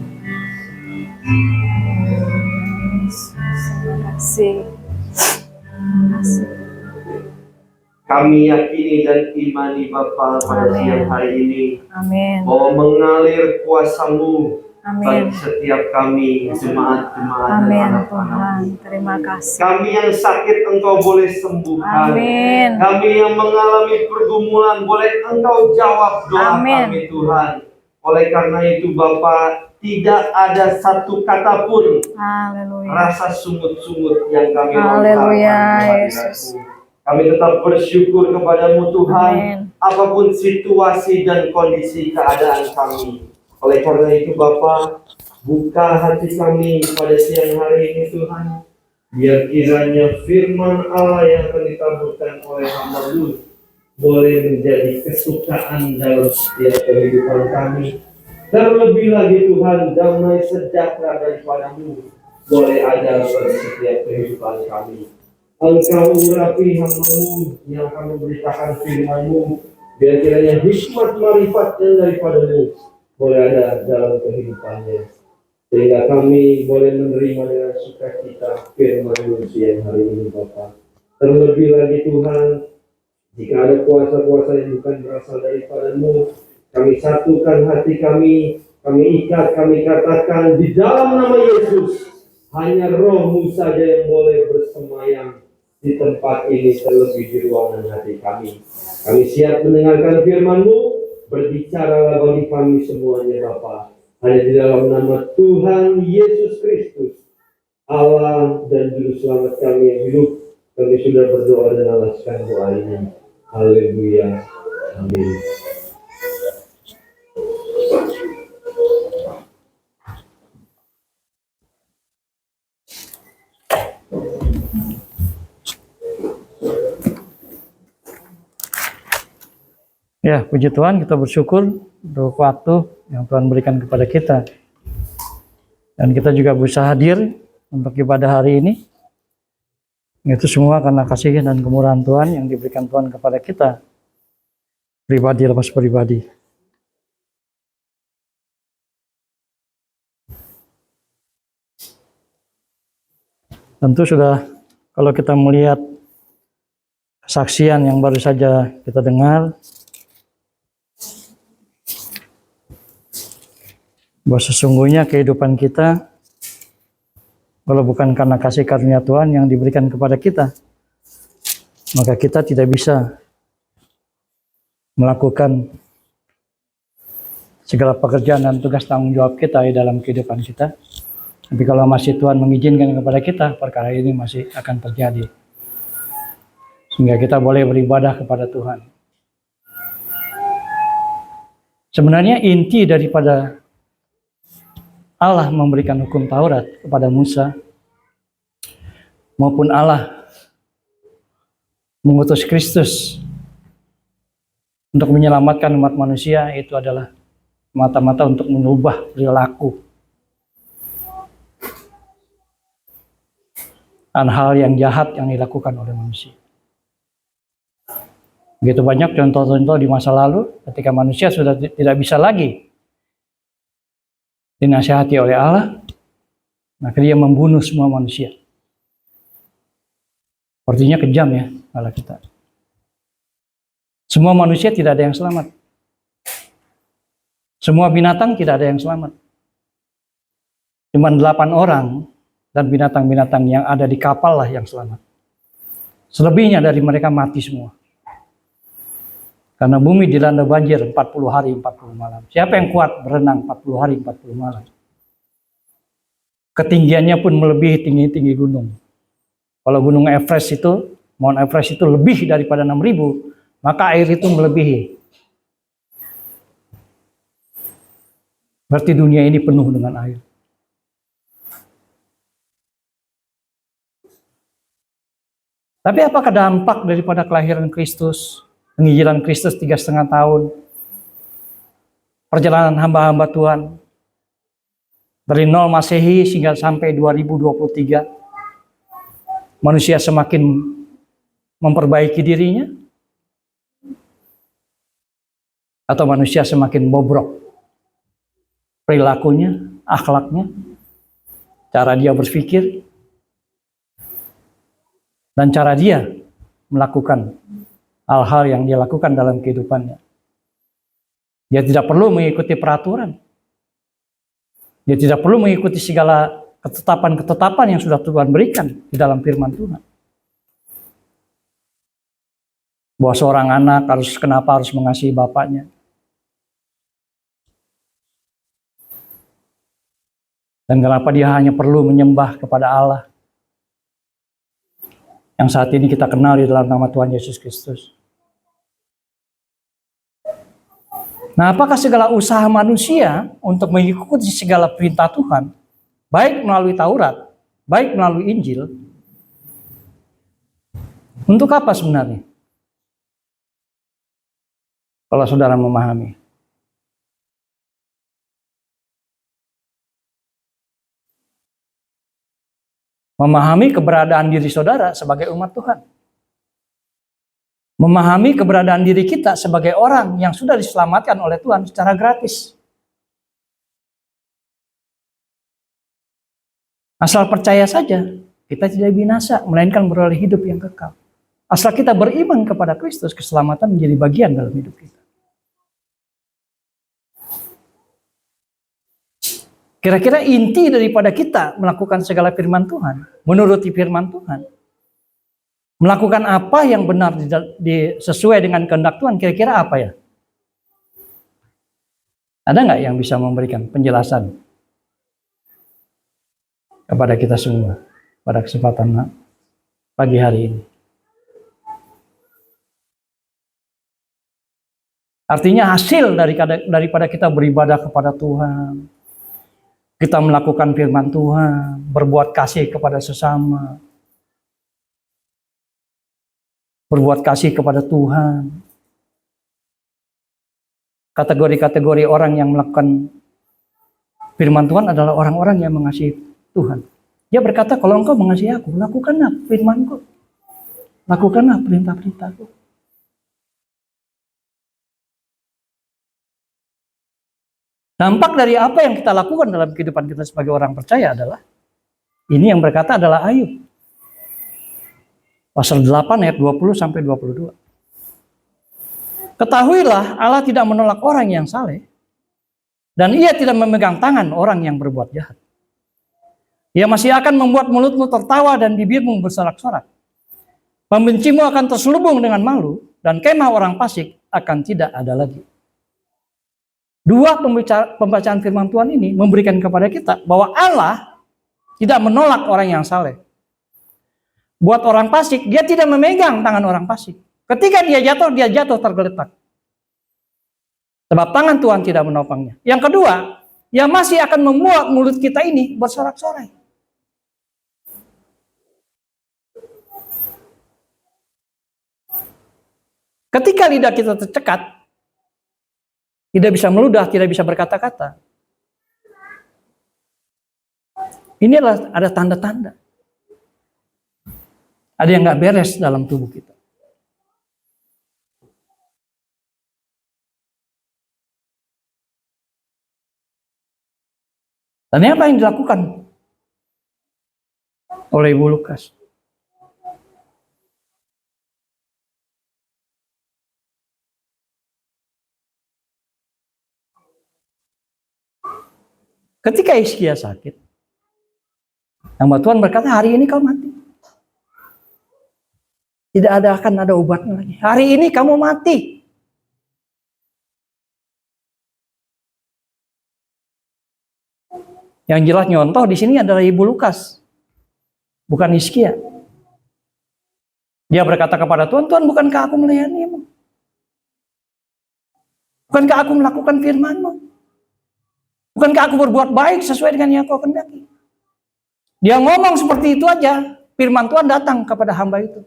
Terima kasih. Terima kasih. Kami yakini dan imani Bapa pada Amin. siang hari ini Amin. bahwa mengalir kuasa-Mu Amin. bagi setiap kami, jemaat-jemaat dan Amin anak-anak. Tuhan. Terima kasih. Kami yang sakit Engkau boleh sembuhkan. Amin. Kami yang mengalami pergumulan boleh Engkau jawab doa Amin. kami Tuhan. Oleh karena itu Bapa, tidak ada satu kata pun Haleluya. rasa sungut-sungut yang kami Haleluya, lontarkan Yesus. kehadirat-Mu. Kami tetap bersyukur kepadamu Tuhan, Amin. apapun situasi dan kondisi keadaan kami. Oleh karena itu Bapa, buka hati kami pada siang hari ini Tuhan. Biar kiranya firman Allah yang akan ditaburkan oleh hamba-Mu boleh menjadi kesukaan dalam setiap kehidupan kami. Terlebih lagi Tuhan, damai sejahtera daripada-Mu boleh ada pada setiap kehidupan kami. Engkau urapi hamba-Mu yang akan memberitakan firman-Mu, biar kiranya hikmat marifatnya daripada-Mu boleh ada dalam kehidupannya, sehingga kami boleh menerima dengan sukacita firman-Mu siang hari ini Bapa. Terlebih lagi Tuhan, jika ada kuasa-kuasa yang bukan berasal daripada-Mu, kami satukan hati kami ikat, kami katakan di dalam nama Yesus, hanya Roh-Mu saja yang boleh bersemayam di tempat ini, terlebih di ruangan hati kami. Kami siap mendengarkan firman-Mu, berbicaralah bagi kami semuanya Bapa. Hanya di dalam nama Tuhan Yesus Kristus, Allah dan Juru Selamat kami yang hidup, kami sudah berdoa dan alaskan doa ini. Haleluya. Amin. Ya, puji Tuhan, kita bersyukur untuk waktu yang Tuhan berikan kepada kita. Dan kita juga berusaha hadir untuk ibadah hari ini. Itu semua karena kasih dan kemurahan Tuhan yang diberikan Tuhan kepada kita. Pribadi lepas pribadi. Tentu sudah, kalau kita melihat kesaksian yang baru saja kita dengar, bahwa sesungguhnya kehidupan kita, kalau bukan karena kasih karunia Tuhan yang diberikan kepada kita, maka kita tidak bisa melakukan segala pekerjaan dan tugas tanggung jawab kita di dalam kehidupan kita. Tapi kalau masih Tuhan mengizinkan kepada kita, perkara ini masih akan terjadi. Sehingga kita boleh beribadah kepada Tuhan. Sebenarnya inti daripada Allah memberikan hukum Taurat kepada Musa, maupun Allah mengutus Kristus untuk menyelamatkan umat manusia, itu adalah mata-mata untuk mengubah perilaku dan hal yang jahat yang dilakukan oleh manusia. Begitu banyak contoh-contoh di masa lalu ketika manusia sudah tidak bisa lagi dinasihati oleh Allah, maka dia membunuh semua manusia. Artinya kejam ya Allah kita. Semua manusia tidak ada yang selamat. Semua binatang tidak ada yang selamat. Cuma 8 orang dan binatang-binatang yang ada di kapal lah yang selamat. Selebihnya dari mereka mati semua. Karena bumi dilanda banjir 40 hari 40 malam. Siapa yang kuat berenang 40 hari 40 malam? Ketinggiannya pun melebihi tinggi-tinggi gunung. Kalau gunung Everest itu, Mount Everest itu lebih daripada 6.000, maka air itu melebihi. Berarti dunia ini penuh dengan air. Tapi apakah dampak daripada kelahiran Kristus, penginjilan Kristus 3,5 tahun, perjalanan hamba-hamba Tuhan dari 0 Masehi hingga sampai 2023, manusia semakin memperbaiki dirinya, atau manusia semakin bobrok perilakunya, akhlaknya, cara dia berpikir, dan cara dia melakukan hal-hal yang dia lakukan dalam kehidupannya. Dia tidak perlu mengikuti peraturan. Dia tidak perlu mengikuti segala ketetapan-ketetapan yang sudah Tuhan berikan di dalam firman Tuhan. Bahwa seorang anak kenapa harus mengasihi bapaknya. Dan kenapa dia hanya perlu menyembah kepada Allah. yang saat ini kita kenal di dalam nama Tuhan Yesus Kristus. Nah, apakah segala usaha manusia untuk mengikuti segala perintah Tuhan, baik melalui Taurat, baik melalui Injil, untuk apa sebenarnya? Kalau saudara memahami. Memahami keberadaan diri saudara sebagai umat Tuhan. Memahami keberadaan diri kita sebagai orang yang sudah diselamatkan oleh Tuhan secara gratis. Asal percaya saja, kita tidak binasa, melainkan beroleh hidup yang kekal. Asal kita beriman kepada Kristus, keselamatan menjadi bagian dalam hidup kita. Kira-kira inti daripada kita melakukan segala firman Tuhan, menuruti firman Tuhan, melakukan apa yang benar sesuai dengan kehendak Tuhan, kira-kira apa ya? Ada nggak yang bisa memberikan penjelasan kepada kita semua pada kesempatan pagi hari ini? Artinya hasil daripada kita beribadah kepada Tuhan, kita melakukan firman Tuhan, berbuat kasih kepada sesama, berbuat kasih kepada Tuhan. Kategori-kategori orang yang melakukan firman Tuhan adalah orang-orang yang mengasihi Tuhan. Dia berkata, kalau engkau mengasihi aku, lakukanlah firman-Ku. Lakukanlah perintah-perintah-Ku. Dampak dari apa yang kita lakukan dalam kehidupan kita sebagai orang percaya adalah, ini yang berkata adalah Ayub. Pasal 8 ayat 20 sampai 22. Ketahuilah Allah tidak menolak orang yang saleh, dan ia tidak memegang tangan orang yang berbuat jahat. Ia masih akan membuat mulutmu tertawa dan bibirmu bersorak-sorak. Pembencimu akan terselubung dengan malu, dan kemah orang fasik akan tidak ada lagi. Dua pembacaan firman Tuhan ini memberikan kepada kita bahwa Allah tidak menolak orang yang saleh. Buat orang fasik, dia tidak memegang tangan orang fasik. Ketika dia jatuh tergeletak. Sebab tangan Tuhan tidak menopangnya. Yang kedua, yang masih akan membuat mulut kita ini bersorak-sorai. Ketika lidah kita tercekat, tidak bisa meludah, tidak bisa berkata-kata. Inilah ada tanda-tanda. Ada yang nggak beres dalam tubuh kita. Dan apa yang dilakukan oleh Ibu Lukas? Ketika Hizkia sakit, hamba Tuhan berkata, hari ini kau mati. Tidak akan ada obatnya lagi. Hari ini kamu mati. Yang jelas nyontoh di sini adalah Ibu Lukas, bukan Hizkia. Dia berkata kepada Tuhan, Tuhan, bukankah aku melayani-Mu? Bukankah aku melakukan firman-Mu? Bukankah aku berbuat baik sesuai dengan yang Kau kehendaki? Dia ngomong seperti itu aja, firman Tuhan datang kepada hamba itu.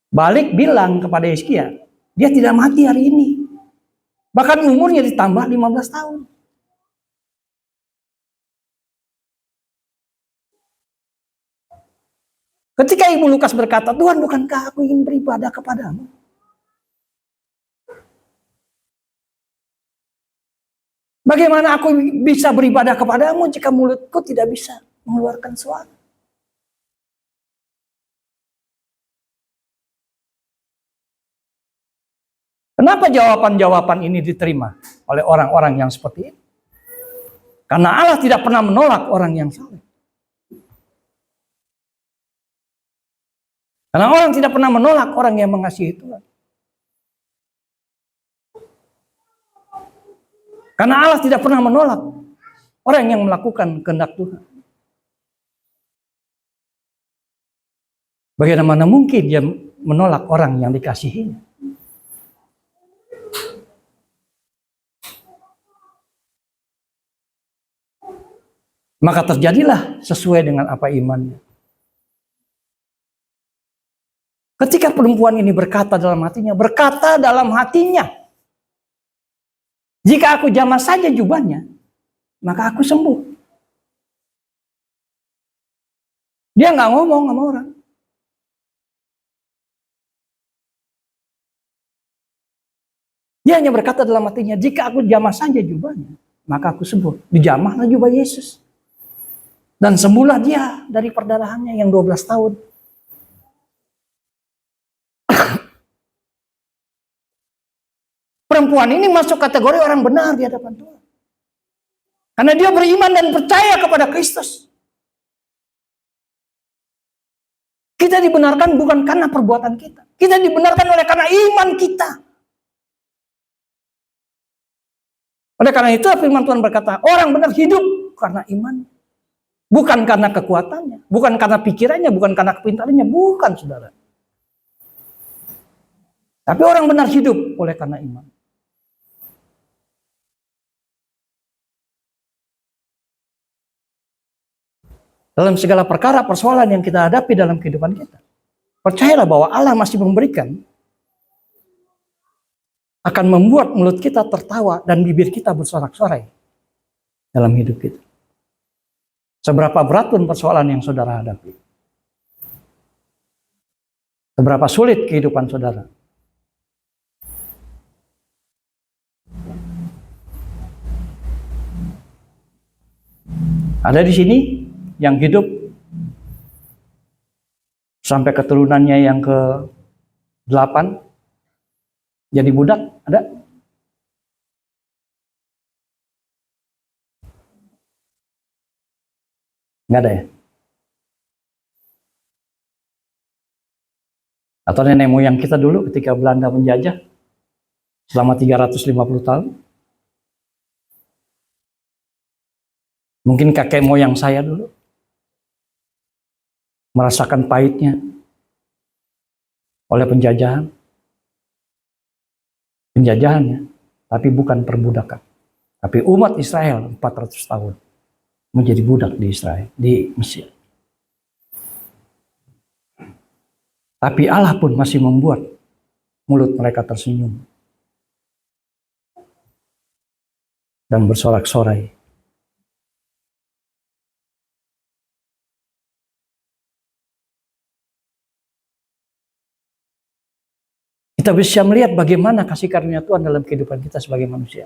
Balik bilang kepada Hizkia, dia tidak mati hari ini. Bahkan umurnya ditambah 15 tahun. Ketika Ibu Lukas berkata, Tuhan, bukankah aku ingin beribadah kepadamu? Bagaimana aku bisa beribadah kepadamu jika mulutku tidak bisa mengeluarkan suara? Kenapa jawaban-jawaban ini diterima oleh orang-orang yang seperti ini? Karena Allah tidak pernah menolak orang yang saleh. Karena orang tidak pernah menolak orang yang mengasihi Tuhan. Karena Allah tidak pernah menolak orang yang melakukan kehendak Tuhan. Bagaimana mungkin dia menolak orang yang dikasihinya? Maka terjadilah sesuai dengan apa imannya. Ketika perempuan ini berkata dalam hatinya, jika aku jamah saja jubahnya, maka aku sembuh. Dia nggak ngomong sama orang. Dia hanya berkata dalam hatinya, jika aku jamah saja jubahnya, maka aku sembuh. Dijamahlah jubah Yesus. Dan sembuhlah dia dari perdarahannya yang 12 tahun. Perempuan ini masuk kategori orang benar di hadapan Tuhan. Karena dia beriman dan percaya kepada Kristus. Kita dibenarkan bukan karena perbuatan kita. Kita dibenarkan oleh karena iman kita. Oleh karena itu firman Tuhan berkata, orang benar hidup karena iman. Bukan karena kekuatannya, bukan karena pikirannya, bukan karena kepintarannya, bukan saudara. Tapi orang benar hidup oleh karena iman. Dalam segala perkara persoalan yang kita hadapi dalam kehidupan kita, percayalah bahwa Allah masih memberikan, akan membuat mulut kita tertawa dan bibir kita bersorak-sorai dalam hidup kita. Seberapa berat pun persoalan yang saudara hadapi, seberapa sulit kehidupan saudara, ada di sini yang hidup sampai keturunannya yang ke-8 jadi budak, ada? Nggak ada ya? Atau nenek moyang kita dulu ketika Belanda menjajah selama 350 tahun? Mungkin kakek moyang saya dulu merasakan pahitnya oleh penjajahannya, tapi bukan perbudakan. Tapi umat Israel 400 tahun menjadi budak di Israel, di Mesir. Tapi Allah pun masih membuat mulut mereka tersenyum dan bersorak-sorai. Kita bisa melihat bagaimana kasih karunia Tuhan dalam kehidupan kita sebagai manusia.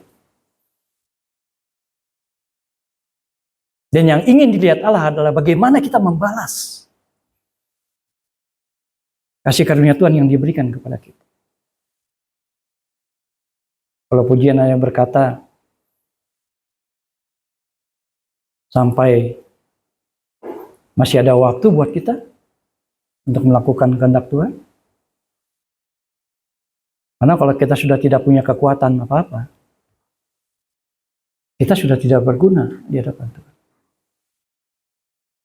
Dan yang ingin dilihat Allah adalah bagaimana kita membalas kasih karunia Tuhan yang diberikan kepada kita. Kalau pujian yang berkata, sampai masih ada waktu buat kita untuk melakukan kehendak Tuhan. Karena kalau kita sudah tidak punya kekuatan apa-apa, kita sudah tidak berguna di hadapan Tuhan.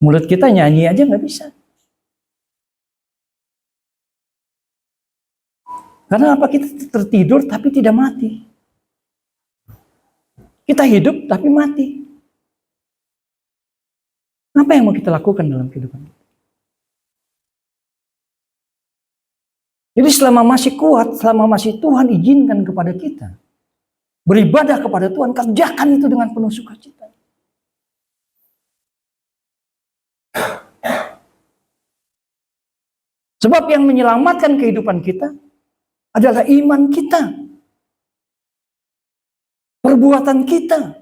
Mulut kita nyanyi aja nggak bisa. Karena apa? Kita tertidur tapi tidak mati. Kita hidup tapi mati. Apa yang mau kita lakukan dalam kehidupan kita? Jadi selama masih kuat, selama masih Tuhan izinkan kepada kita beribadah kepada Tuhan, kerjakan itu dengan penuh sukacita. Sebab yang menyelamatkan kehidupan kita adalah iman kita, perbuatan kita,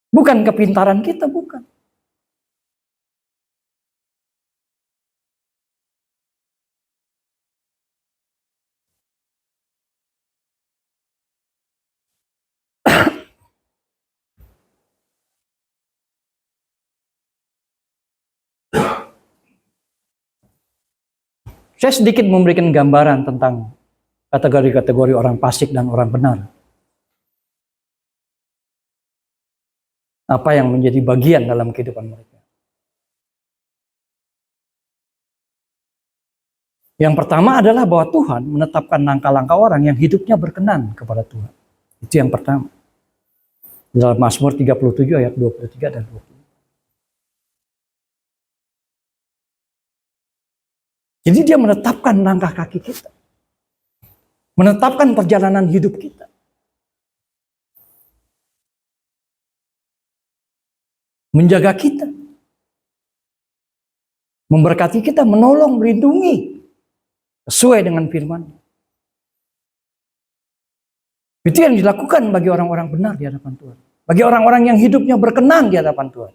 bukan kepintaran kita, bukan. Saya sedikit memberikan gambaran tentang kategori-kategori orang fasik dan orang benar. Apa yang menjadi bagian dalam kehidupan mereka. Yang pertama adalah bahwa Tuhan menetapkan langkah-langkah orang yang hidupnya berkenan kepada Tuhan. Itu yang pertama. Dalam Mazmur 37 ayat 23 dan 20. Jadi dia menetapkan langkah kaki kita. Menetapkan perjalanan hidup kita. Menjaga kita. Memberkati kita, menolong, melindungi. Sesuai dengan firman. Itu yang dilakukan bagi orang-orang benar di hadapan Tuhan. Bagi orang-orang yang hidupnya berkenan di hadapan Tuhan.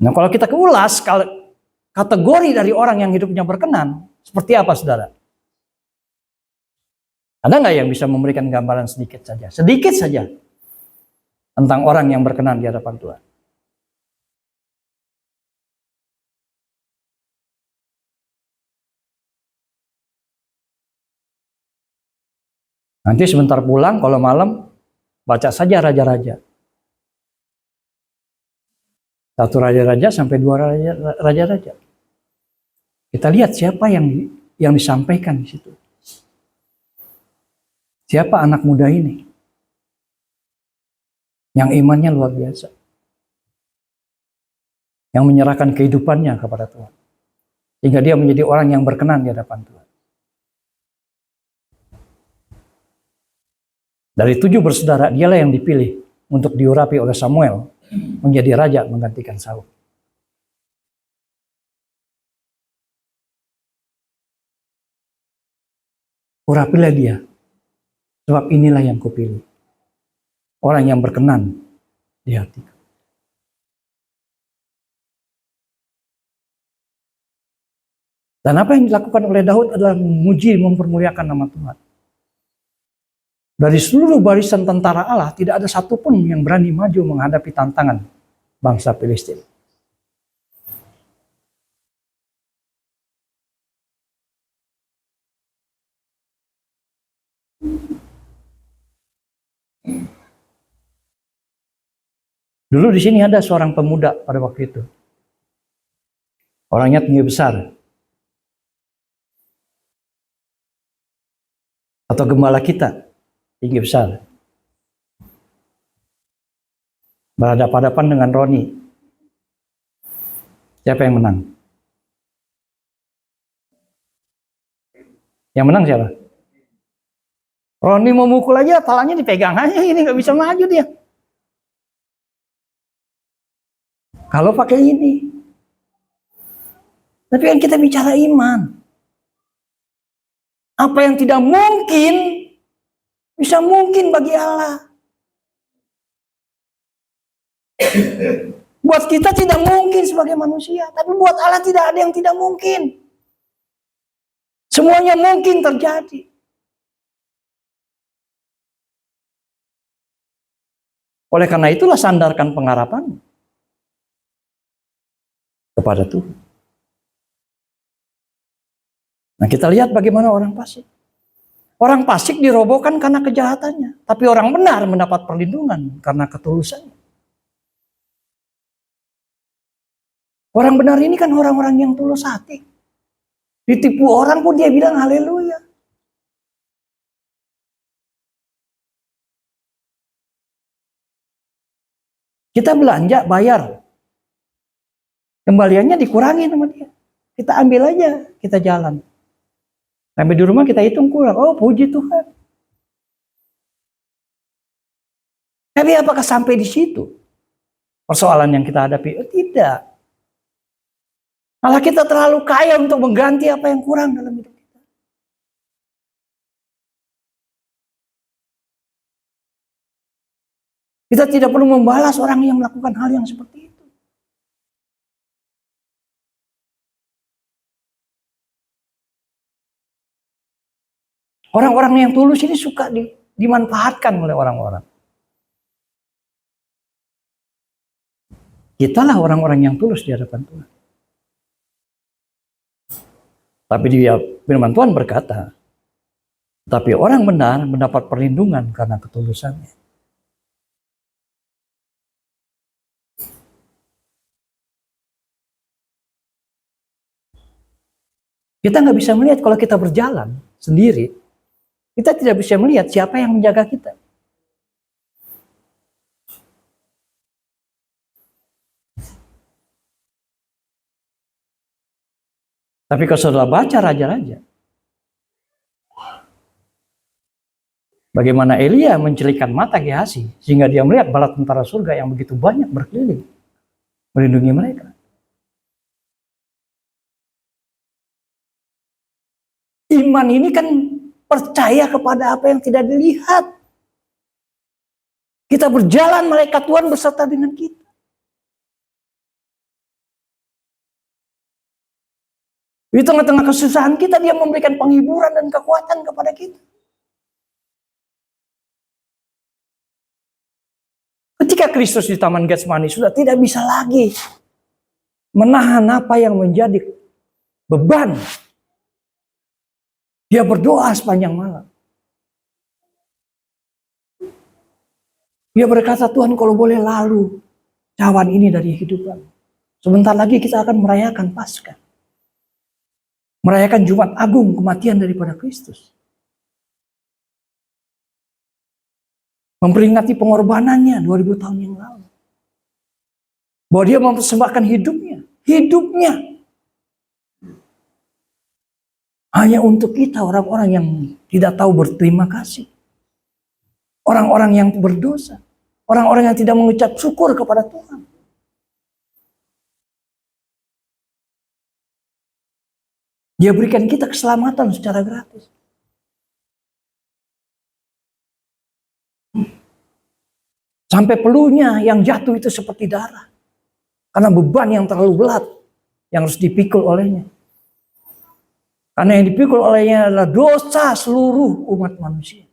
Nah, kalau kita ulas kategori dari orang yang hidupnya berkenan, seperti apa, saudara? Ada nggak yang bisa memberikan gambaran sedikit saja tentang orang yang berkenan di hadapan Tuhan? Nanti sebentar pulang, kalau malam, baca saja Raja-Raja. 1 Raja-Raja sampai 2 Raja-Raja. Kita lihat siapa yang disampaikan di situ. Siapa anak muda ini? Yang imannya luar biasa. Yang menyerahkan kehidupannya kepada Tuhan. Sehingga dia menjadi orang yang berkenan di hadapan Tuhan. Dari 7 bersaudara, dialah yang dipilih untuk diurapi oleh Samuel menjadi raja menggantikan Saul. Urapilah dia, sebab inilah yang kupilih. Orang yang berkenan di hatiku. Dan apa yang dilakukan oleh Daud adalah memuji, mempermuliakan nama Tuhan. Dari seluruh barisan tentara Allah, tidak ada satupun yang berani maju menghadapi tantangan bangsa Filistin. Dulu di sini ada seorang pemuda pada waktu itu. Orangnya tinggi besar. Atau gembala kita. Tinggi besar. Berhadapan-hadapan dengan Roni. Siapa yang menang? Yang menang siapa? Roni mau mukul aja, talanya dipegang aja, ini nggak bisa maju dia. Kalau pakai ini. Tapi kan kita bicara iman. Apa yang tidak mungkin bisa mungkin bagi Allah. Buat kita tidak mungkin sebagai manusia, tapi buat Allah tidak ada yang tidak mungkin. Semuanya mungkin terjadi. Oleh karena itulah sandarkan pengharapan kepada Tuhan. Nah, kita lihat bagaimana orang fasik. Orang fasik dirobohkan karena kejahatannya, tapi orang benar mendapat perlindungan karena ketulusannya. Orang benar ini kan orang-orang yang tulus hati. Ditipu orang pun dia bilang haleluya. Kita belanja, bayar. Kembaliannya dikurangi sama dia. Kita ambil aja, kita jalan. Sampai di rumah kita hitung kurang. Oh, puji Tuhan. Tapi apakah sampai di situ persoalan yang kita hadapi? Oh, tidak. Malah kita terlalu kaya untuk mengganti apa yang kurang dalam hidup kita. Kita tidak perlu membalas orang yang melakukan hal yang seperti itu. Orang-orang yang tulus ini suka dimanfaatkan oleh orang-orang. Kitalah orang-orang yang tulus di hadapan Tuhan. Tapi dia firman Tuhan berkata, tapi orang benar mendapat perlindungan karena ketulusannya. Kita nggak bisa melihat kalau kita berjalan sendiri. Kita tidak bisa melihat siapa yang menjaga kita. Tapi kalau saudara baca raja-raja, bagaimana Elia mencelikan mata Gehazi sehingga dia melihat bala tentara surga yang begitu banyak berkeliling melindungi mereka. Iman ini kan percaya kepada apa yang tidak dilihat. Kita berjalan, malaikat Tuhan beserta dengan kita. Di tengah-tengah kesusahan kita, dia memberikan penghiburan dan kekuatan kepada kita. Ketika Kristus di Taman Getsemani sudah tidak bisa lagi menahan apa yang menjadi beban. Dia berdoa sepanjang malam. Dia berkata, Tuhan kalau boleh lalu cawan ini dari kehidupan. Sebentar lagi kita akan merayakan Paskah. Merayakan Jumat Agung, kematian daripada Kristus. Memperingati pengorbanannya 2000 tahun yang lalu. Bahwa dia mempersembahkan hidupnya. Hidupnya. Hanya untuk kita, orang-orang yang tidak tahu berterima kasih. Orang-orang yang berdosa. Orang-orang yang tidak mengucap syukur kepada Tuhan. Dia berikan kita keselamatan secara gratis. Sampai peluhnya yang jatuh itu seperti darah. Karena beban yang terlalu berat yang harus dipikul olehnya. Karena yang dipikul olehnya adalah dosa seluruh umat manusia.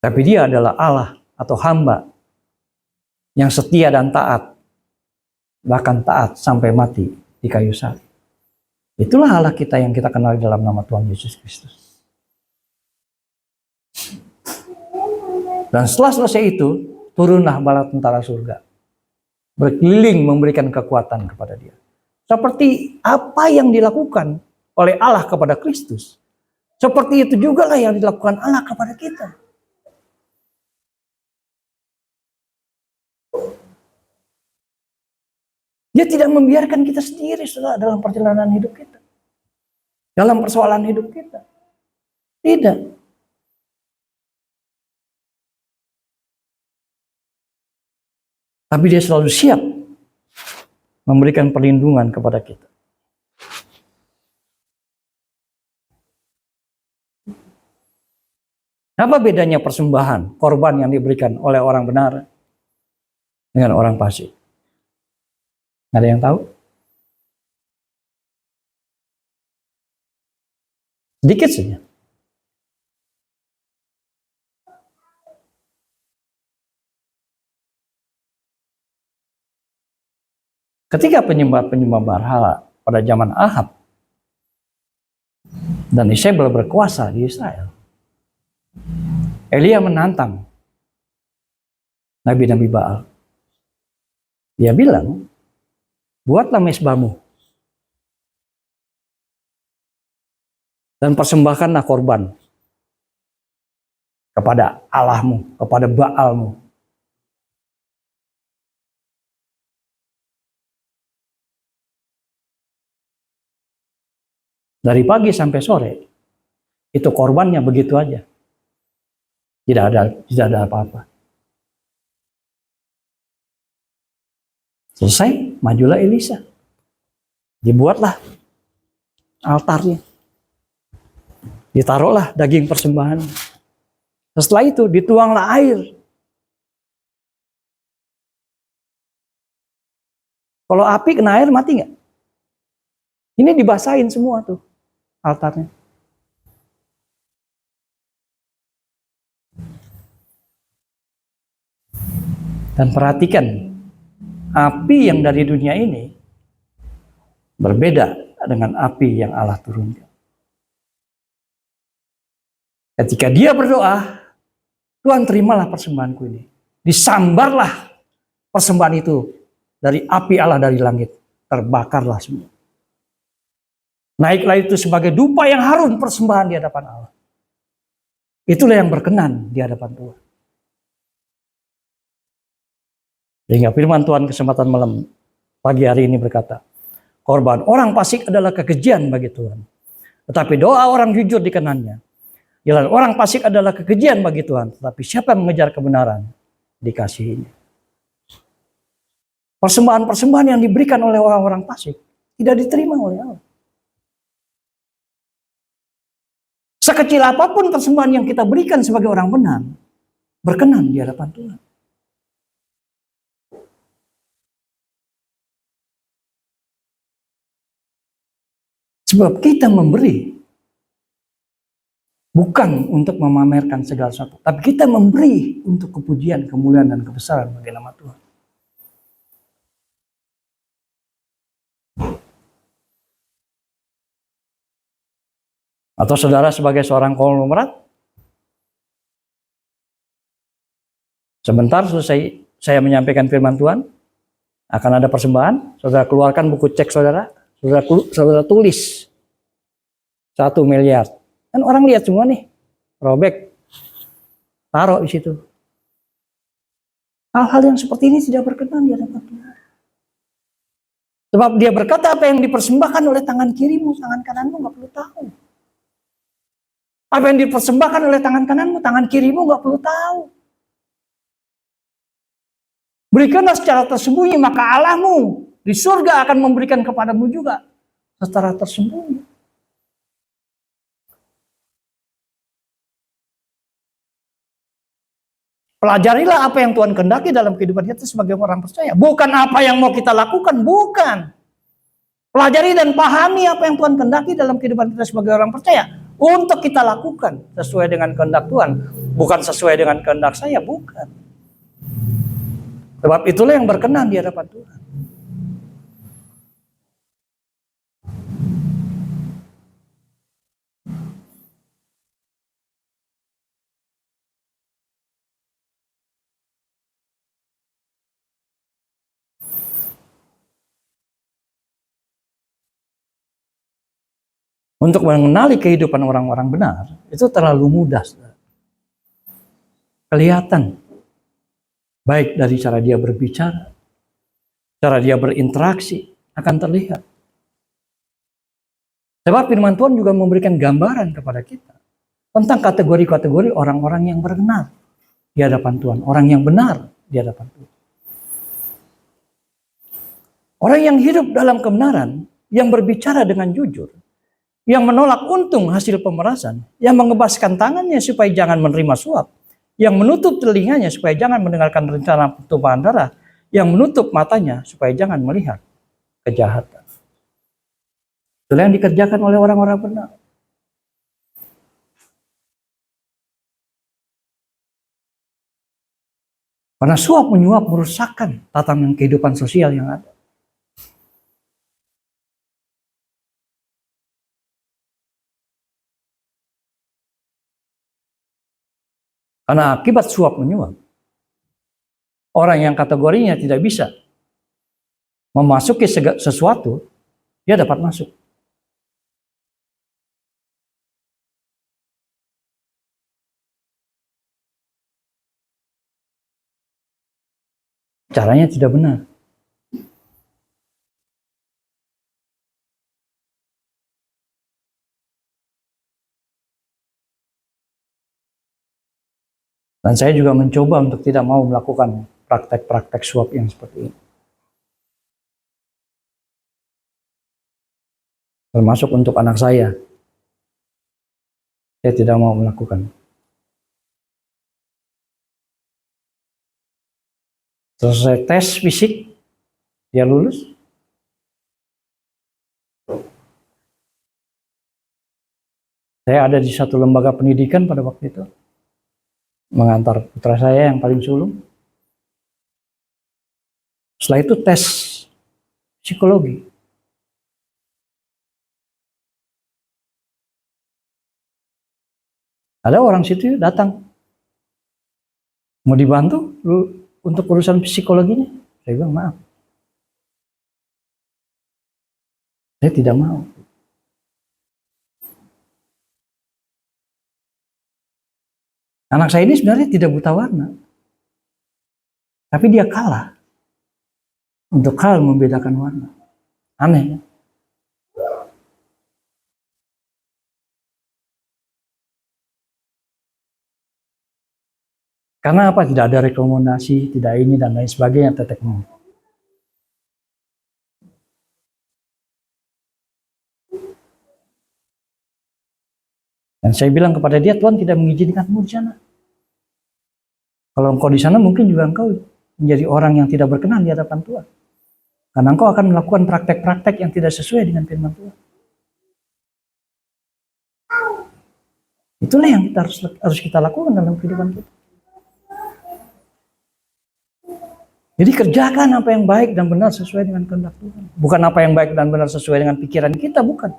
Tapi dia adalah Allah atau hamba yang setia dan taat. Bahkan taat sampai mati di kayu salib. Itulah Allah kita yang kita kenal dalam nama Tuhan Yesus Kristus. Dan setelah selesai itu, turunlah bala tentara surga. Berkeliling memberikan kekuatan kepada dia. Seperti apa yang dilakukan oleh Allah kepada Kristus. Seperti itu juga lah yang dilakukan Allah kepada kita. Dia tidak membiarkan kita sendiri saudara, dalam perjalanan hidup kita. Dalam persoalan hidup kita. Tidak. Tapi dia selalu siap memberikan perlindungan kepada kita. Apa bedanya persembahan, korban yang diberikan oleh orang benar dengan orang fasik? Ada yang tahu? Sedikit saja. Ketika penyembah-penyembah berhala pada zaman Ahab dan Isabel berkuasa di Israel, Elia menantang nabi-nabi Baal. Dia bilang, buatlah mezbahmu dan persembahkanlah korban kepada Allahmu, kepada Baalmu. Dari pagi sampai sore, itu korbannya begitu aja. Tidak ada apa-apa. Selesai, majulah Elisa. Dibuatlah altarnya. Ditaruhlah daging persembahan. Setelah itu dituanglah air. Kalau api kena air mati nggak? Ini dibasahin semua tuh altarnya. Dan perhatikan, api yang dari dunia ini berbeda dengan api yang Allah turunkan. Ketika dia berdoa, Tuhan terimalah persembahanku ini. Disambarlah persembahan itu dari api Allah dari langit. terbakarlah semua. Naiklah itu sebagai dupa yang harum persembahan di hadapan Allah. Itulah yang berkenan di hadapan Tuhan. Sehingga firman Tuhan kesempatan malam pagi hari ini berkata, korban orang fasik adalah kekejian bagi Tuhan. Tetapi doa orang jujur dikenannya. Jalan orang fasik adalah kekejian bagi Tuhan. Tetapi siapa yang mengejar kebenaran dikasihinya. Persembahan-persembahan yang diberikan oleh orang-orang fasik tidak diterima oleh Allah. Sekecil apapun persembahan yang kita berikan sebagai orang benar, berkenan di hadapan Tuhan. Sebab kita memberi bukan untuk memamerkan segala sesuatu, tapi kita memberi untuk kepujian, kemuliaan, dan kebesaran bagi nama Tuhan. Atau saudara sebagai seorang konglomerat, sebentar selesai saya menyampaikan firman Tuhan, akan ada persembahan, saudara keluarkan buku cek saudara tulis 1 miliar. Kan orang lihat semua nih, robek, taruh di situ. Hal-hal yang seperti ini tidak berkenan di hadapan Tuhan. Sebab dia berkata apa yang dipersembahkan oleh tangan kirimu, tangan kananmu nggak perlu tahu. Apa yang dipersembahkan oleh tangan kananmu, tangan kirimu nggak perlu tahu. Berikanlah secara tersembunyi, maka Allahmu di surga akan memberikan kepadamu juga secara tersembunyi. Pelajarilah apa yang Tuhan kehendaki dalam kehidupan kita sebagai orang percaya. Bukan apa yang mau kita lakukan, bukan. Pelajari dan pahami apa yang Tuhan kehendaki dalam kehidupan kita sebagai orang percaya. Untuk kita lakukan sesuai dengan kehendak Tuhan. Bukan sesuai dengan kehendak saya, bukan. Sebab itulah yang berkenan di hadapan Tuhan. Untuk mengenali kehidupan orang-orang benar, itu terlalu mudah. Kelihatan. Baik dari cara dia berbicara, cara dia berinteraksi, akan terlihat. Sebab firman Tuhan juga memberikan gambaran kepada kita tentang kategori-kategori orang-orang yang benar di hadapan Tuhan. Orang yang benar di hadapan Tuhan. Orang yang hidup dalam kebenaran, yang berbicara dengan jujur, yang menolak untung hasil pemerasan, yang mengebaskan tangannya supaya jangan menerima suap, yang menutup telinganya supaya jangan mendengarkan rencana pertumpahan darah, yang menutup matanya supaya jangan melihat kejahatan. Itulah yang dikerjakan oleh orang-orang benar. Karena suap menyuap merusakkan tatanan kehidupan sosial yang ada. Karena akibat suap menyuap, orang yang kategorinya tidak bisa memasuki sesuatu, dia dapat masuk. Caranya tidak benar. Dan saya juga mencoba untuk tidak mau melakukan praktek-praktek suap yang seperti ini. Termasuk untuk anak saya tidak mau melakukan. Selesai tes fisik, dia lulus. Saya ada di satu lembaga pendidikan pada waktu itu. Mengantar putra saya yang paling sulung. Setelah itu tes psikologi. Ada orang situ datang. Mau dibantu untuk urusan psikologinya? Saya bilang maaf. Saya tidak mau. Anak saya ini sebenarnya tidak buta warna. Tapi dia kalah untuk hal membedakan warna. Aneh ya? Karena apa? Tidak ada rekomendasi, tidak ini dan lain sebagainya, tetek mau. Dan saya bilang kepada dia, Tuhan tidak mengizinkanmu di sana. Kalau engkau di sana mungkin juga engkau menjadi orang yang tidak berkenan di hadapan Tuhan. Karena engkau akan melakukan praktek-praktek yang tidak sesuai dengan firman Tuhan. Itulah yang harus kita lakukan dalam kehidupan kita. Jadi kerjakan apa yang baik dan benar sesuai dengan kehendak Tuhan. Bukan apa yang baik dan benar sesuai dengan pikiran kita, bukan.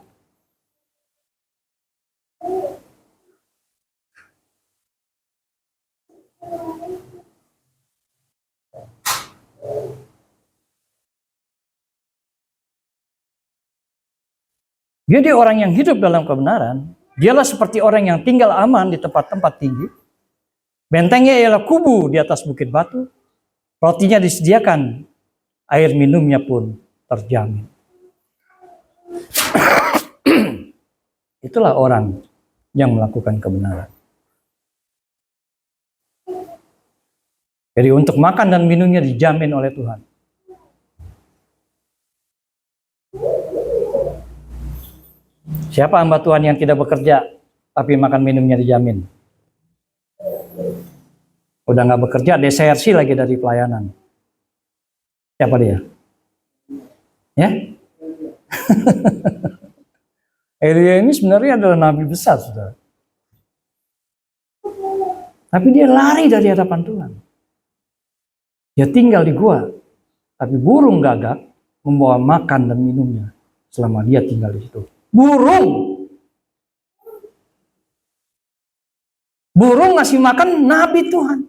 Jadi orang yang hidup dalam kebenaran, dialah seperti orang yang tinggal aman di tempat-tempat tinggi. Bentengnya ialah kubu di atas bukit batu. Rotinya disediakan, air minumnya pun terjamin. Itulah orang yang melakukan kebenaran. Jadi untuk makan dan minumnya dijamin oleh Tuhan. Siapa hamba Tuhan yang tidak bekerja, tapi makan minumnya dijamin? Udah nggak bekerja, desersi lagi dari pelayanan. Siapa dia? Ya? Elia ini sebenarnya adalah nabi besar, saudara. Tapi dia lari dari hadapan Tuhan. Dia tinggal di gua, tapi burung gagak membawa makan dan minumnya selama dia tinggal di situ. Burung ngasih makan nabi Tuhan.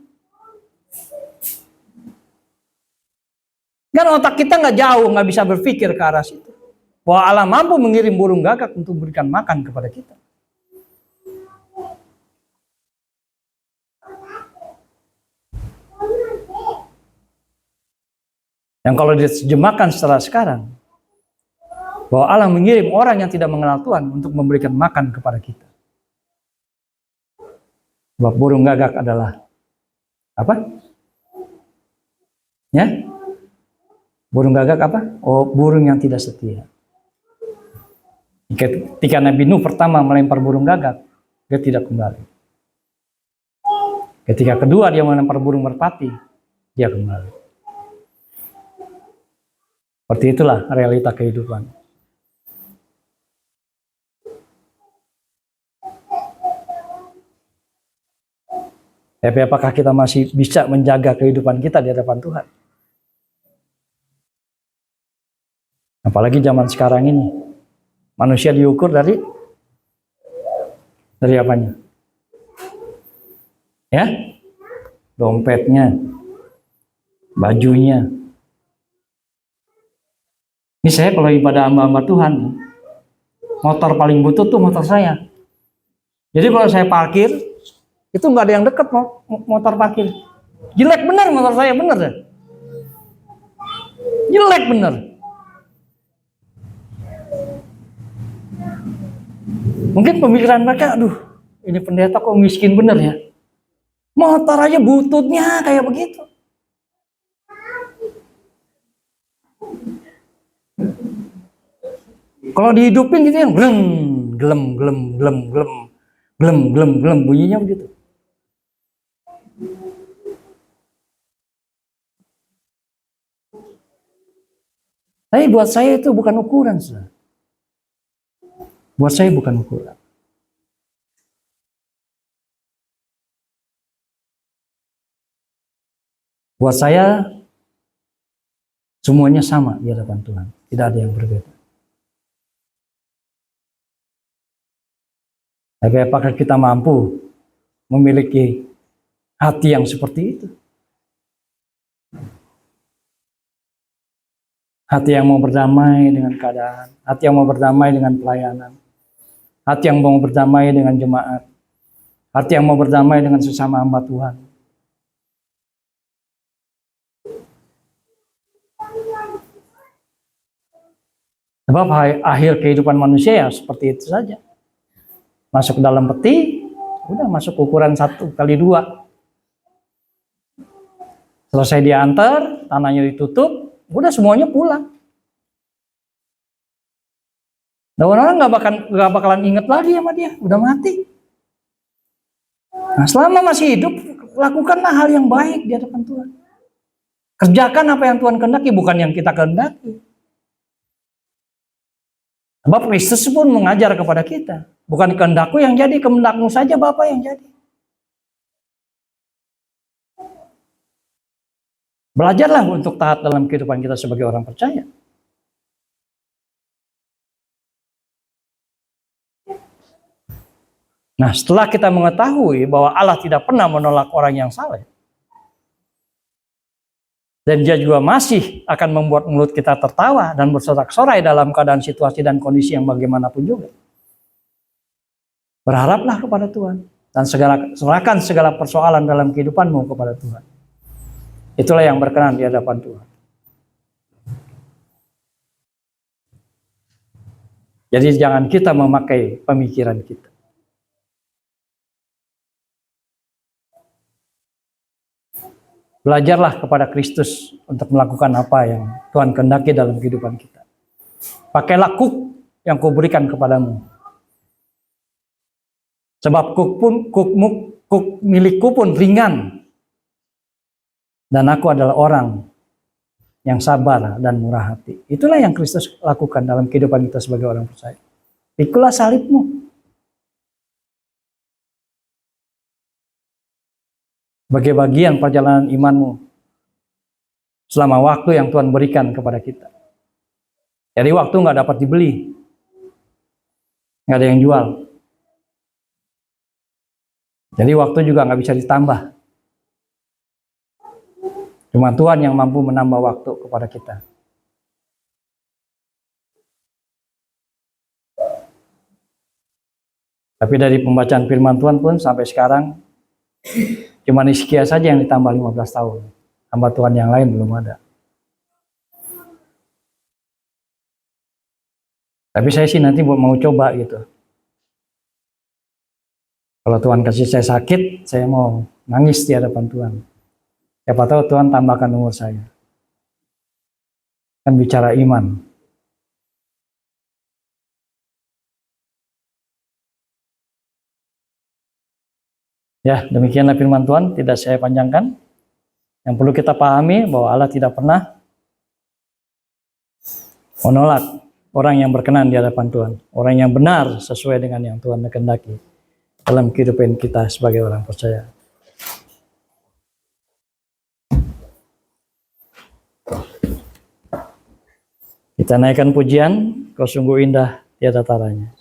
Kan otak kita nggak jauh, nggak bisa berpikir ke arah situ. Bahwa Allah mampu mengirim burung gagak untuk memberikan makan kepada kita. Yang kalau diterjemahkan setelah sekarang, bahwa Allah mengirim orang yang tidak mengenal Tuhan untuk memberikan makan kepada kita. Sebab burung gagak adalah apa? Ya? Burung gagak apa? Oh, burung yang tidak setia. Ketika Nabi Nuh pertama melempar burung gagak, dia tidak kembali. Ketika kedua dia melempar burung merpati, dia kembali. Seperti itulah realita kehidupan. Tapi apakah kita masih bisa menjaga kehidupan kita di hadapan Tuhan? Apalagi zaman sekarang ini. Manusia diukur dari apanya? Ya? Dompetnya, bajunya. Ini saya kalau ibadah hamba-hamba Tuhan, motor paling butut tuh motor saya. Jadi kalau saya parkir, itu nggak ada yang deket motor parkir. Jelek bener motor saya, bener ya? Jelek bener. Mungkin pemikiran mereka, aduh, ini pendeta kok miskin bener ya? Motor aja bututnya kayak begitu. Kalau dihidupin gitu yang glem bunyinya begitu. Tapi buat saya itu bukan ukuran, saudara. Buat saya bukan ukuran. Buat saya semuanya sama di hadapan Tuhan. Tidak ada yang berbeda. Tapi apakah kita mampu memiliki hati yang seperti itu? Hati yang mau berdamai dengan keadaan, hati yang mau berdamai dengan pelayanan, hati yang mau berdamai dengan jemaat, hati yang mau berdamai dengan sesama hamba Tuhan. Sebab akhir kehidupan manusia ya seperti itu saja. Masuk ke dalam peti, udah masuk ukuran 1x2. Selesai diantar, tanahnya ditutup, udah semuanya pulang. Dan orang nggak bakalan inget lagi sama dia, udah mati. Nah, selama masih hidup, lakukanlah hal yang baik di hadapan Tuhan. Kerjakan apa yang Tuhan kehendaki, bukan yang kita kehendaki. Sebab Kristus pun mengajar kepada kita, bukan kehendakku yang jadi, kehendakmu saja Bapa yang jadi. Belajarlah untuk taat dalam kehidupan kita sebagai orang percaya. Nah, setelah kita mengetahui bahwa Allah tidak pernah menolak orang yang saleh, dan dia juga masih akan membuat mulut kita tertawa dan bersorak-sorai dalam keadaan situasi dan kondisi yang bagaimanapun juga. Berharaplah kepada Tuhan dan serahkan segala persoalan dalam kehidupanmu kepada Tuhan. Itulah yang berkenan di hadapan Tuhan. Jadi jangan kita memakai pemikiran kita. Belajarlah kepada Kristus untuk melakukan apa yang Tuhan kehendaki dalam kehidupan kita. Pakailah kuk yang kuberikan kepadamu. Sebab kuk milikku pun ringan. Dan aku adalah orang yang sabar dan murah hati. Itulah yang Kristus lakukan dalam kehidupan kita sebagai orang percaya. Pikulah salibmu. Sebagai bagian perjalanan imanmu selama waktu yang Tuhan berikan kepada kita. Jadi waktu nggak dapat dibeli, nggak ada yang jual. Jadi waktu juga nggak bisa ditambah. Cuma Tuhan yang mampu menambah waktu kepada kita. Tapi dari pembacaan firman Tuhan pun sampai sekarang cuma Hizkia saja yang ditambah 15 tahun. Hamba Tuhan yang lain belum ada. Tapi saya sih nanti mau coba gitu. Kalau Tuhan kasih saya sakit, saya mau nangis di hadapan Tuhan. Siapa tahu Tuhan tambahkan umur saya. Kan bicara iman. Ya, demikianlah firman Tuhan, tidak saya panjangkan. Yang perlu kita pahami bahwa Allah tidak pernah menolak orang yang berkenan di hadapan Tuhan. Orang yang benar sesuai dengan yang Tuhan kehendaki dalam kehidupan kita sebagai orang percaya. Kita naikkan pujian, kau sungguh indah tiada taranya.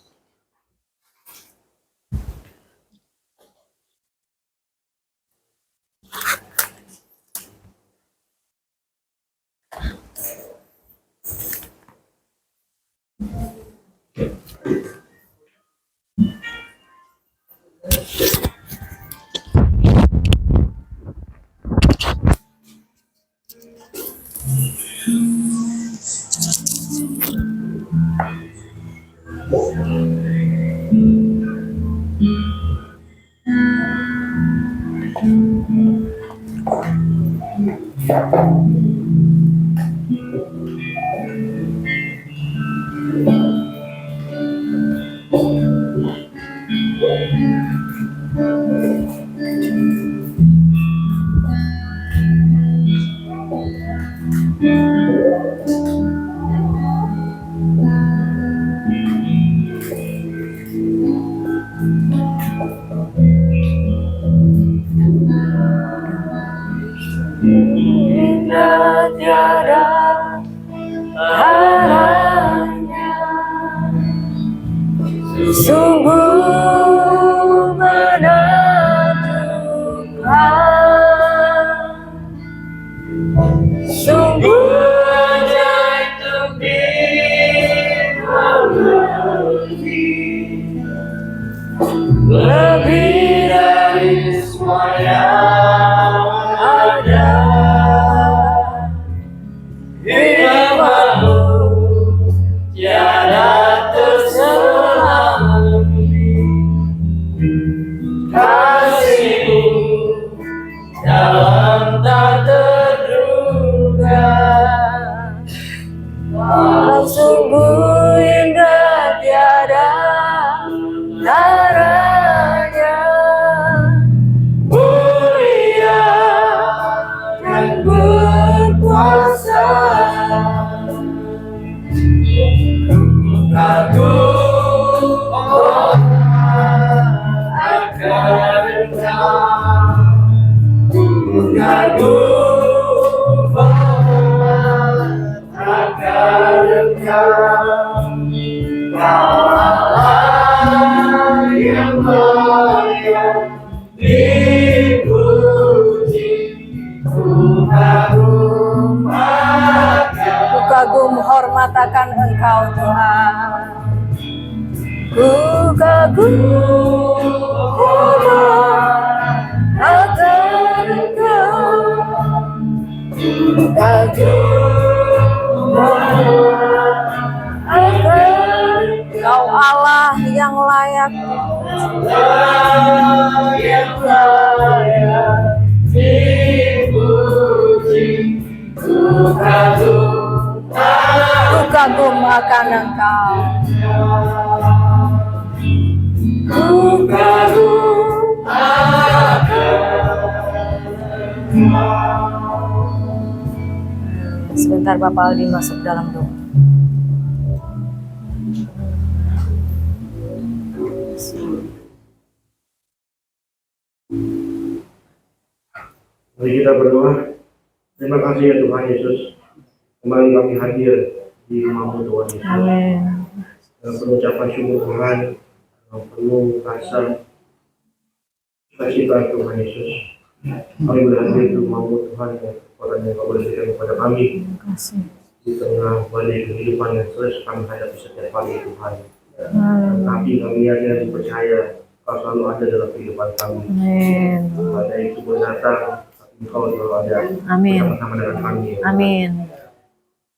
Indah tiada taranya, sungguh menentukan, sungguh ajaib menyatakan Engkau Tuhan. Ku kagum akan Engkau, ku kagum akan Engkau, Allah yang layak dipuji. Ku kagum akan Engkau, ku kagum akan. Sebentar Bapak Aldi masuk dalam doa. Mari kita berdoa. Terima kasih ya Tuhan Yesus. Kembali kami hadir di rumah-Mu Tuhan Yesus. Amin. Dengan penuh ucapan syukur Tuhan, dengan penuh rasa sukacita Tuhan Yesus. Kami berhadir di rumah-Mu Tuhan, yang kekuatan yang Kau berikan kepada kami Terima kasih. di tengah badai kehidupan yang terus kami hadapi setiap hari Tuhan. Tapi kami yakin dan percaya Kau selalu ada dalam kehidupan kami. Amin. Badai itu datang, tapi Engkau selalu ada Amin. bersama-sama dengan kami. Amin.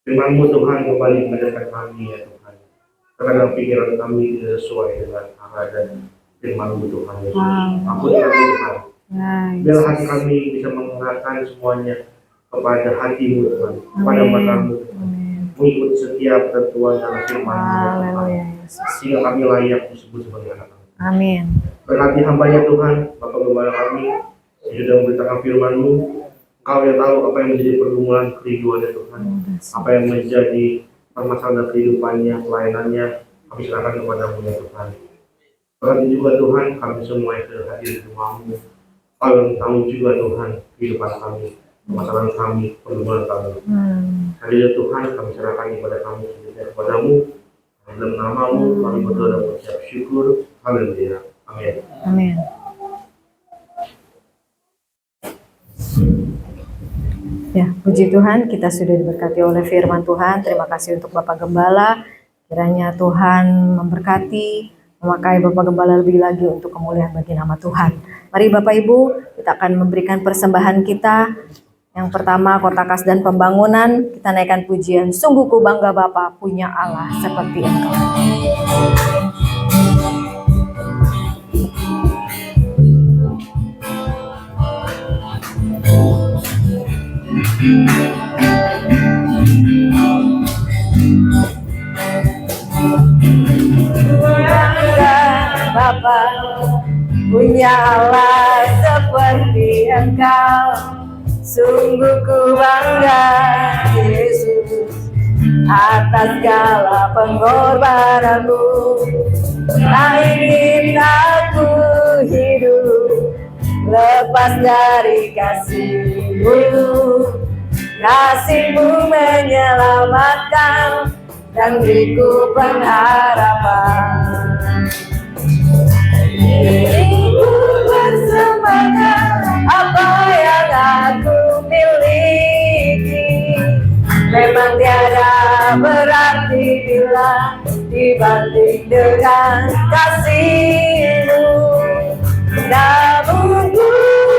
Firman-Mu Tuhan kembali mengajarkan kami ya Tuhan. Kadang pikiran kami tidak sesuai dengan arah dan firman-Mu Tuhan Yesus. Ampuni kami Tuhan. Biar hati kami bisa mengarahkan semuanya kepada hati-Mu Tuhan, kepada mata-Mu Tuhan. Mengikuti setiap ketentuan dalam firman-Mu Tuhan. Haleluya Yesus. Sehingga kami layak disebut sebagai anak-Mu. Amin. Berkati hamba-Nya Tuhan, Bapak Gembala kami yang sudah memberitakan firman-Mu. Engkau yang tahu apa yang menjadi pergumulan kerinduannya Tuhan, apa yang menjadi permasalahan kehidupannya, pelayanannya, kami serahkan kepada-Mu ya Tuhan. Berkati juga Tuhan, kami semua yang sudah hadir di rumah-Mu. Kau yang tahu juga Tuhan kehidupan kami, permasalahan kami, pergumulan kami. Hadirat Tuhan, kami serahkan kepada kami semuanya kepada-Mu. Dalam nama-Mu kami berdoa dan mengucap syukur. Haleluya. Amin. Amin. Ya, puji Tuhan, kita sudah diberkati oleh firman Tuhan. Terima kasih untuk Bapak Gembala. Kiranya Tuhan memberkati, memakai Bapak Gembala lebih lagi untuk kemuliaan bagi nama Tuhan. Mari Bapak Ibu, kita akan memberikan persembahan kita. Yang pertama, Kota Kas dan Pembangunan. Kita naikkan pujian, sungguh ku bangga Bapa punya Allah seperti Engkau. Bapa punya Allah seperti Engkau, sungguh ku bangga Yesus atas segala pengorbananmu. Tak ingin aku hidup lepas dari kasih-Mu. Kasih-Mu menyelamatkan dan beriku pengharapan. Diriku bersembahkan apa yang aku miliki. Memang tiada berarti bila dibanding dengan kasih-Mu. Namun ku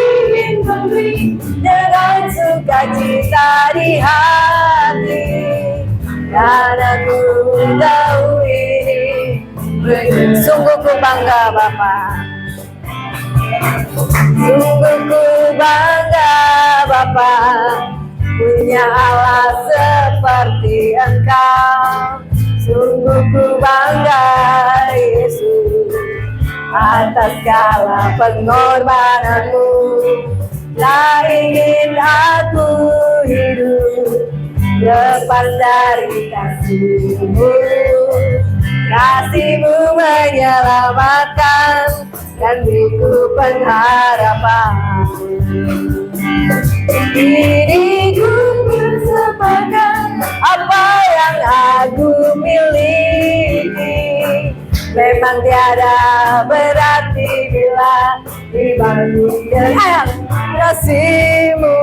ingin memberi dengan sukacita di hati. Dan aku tahu ini sungguh ku bangga Bapa. Sungguh ku bangga Bapa punya Allah seperti Engkau. Sungguh ku bangga Yesus atas segala pengorbananmu. Tak ingin aku hidup lepas dari kasih-Mu. Kasih-Mu menyelamatkan dan beriku pengharapan. Diriku bersembahkan apa yang aku miliki. Memang tiada berarti bila dibanding dengan kasih-Mu.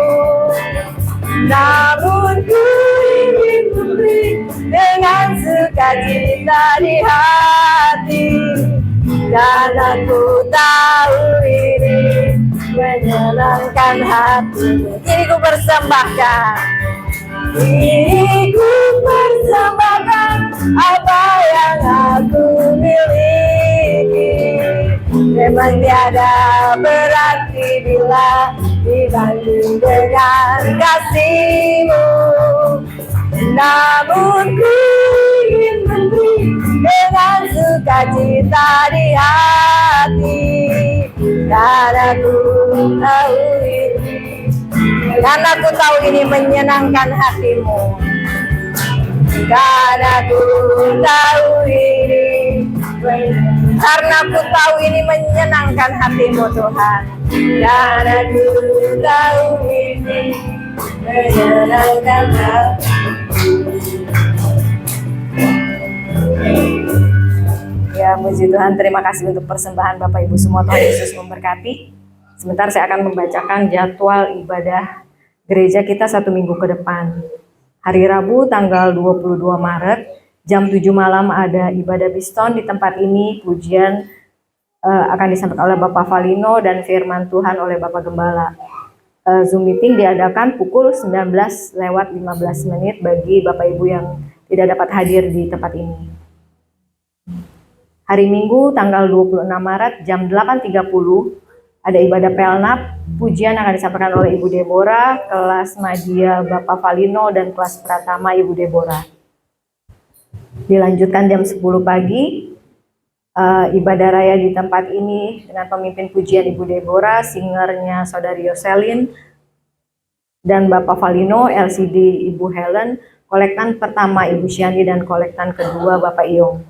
Namun ku ingin putri dengan sukacita di hati. Dan aku tahu ini menyenangkan hatimu. Ini ku persembahkan, ini ku persembahkan apa yang aku miliki. Memang tiada berarti bila dibanding dengan kasihmu. Namun ku ingin memberi dengan sukacita di hati. Karena ku tahu ini, karena ku tahu ini menyenangkan hatimu. Karena ku tahu ini, karena ku tahu ini menyenangkan hatimu Tuhan. Karena ku tahu ini menyenangkan hatimu. Ya, puji Tuhan, terima kasih untuk persembahan Bapak Ibu semua. Tuhan Yesus memberkati. Sebentar saya akan membacakan jadwal ibadah gereja kita 1 minggu ke depan. Hari Rabu tanggal 22 Maret, jam 7 malam ada ibadah Biston di tempat ini. Pujian akan disampaikan oleh Bapak Valino dan firman Tuhan oleh Bapak Gembala. Zoom meeting diadakan pukul 19:15 bagi Bapak Ibu yang tidak dapat hadir di tempat ini. Hari Minggu tanggal 26 Maret jam 8.30 ada ibadah Pelnap. Pujian akan disampaikan oleh Ibu Deborah, kelas Madia Bapak Valino, dan kelas Pratama Ibu Deborah. Dilanjutkan jam 10 pagi, ibadah raya di tempat ini dengan pemimpin pujian Ibu Deborah, singernya Saudari Yoselin, dan Bapak Valino, LCD Ibu Helen, kolektan pertama Ibu Syani, dan kolektan kedua Bapak Iong.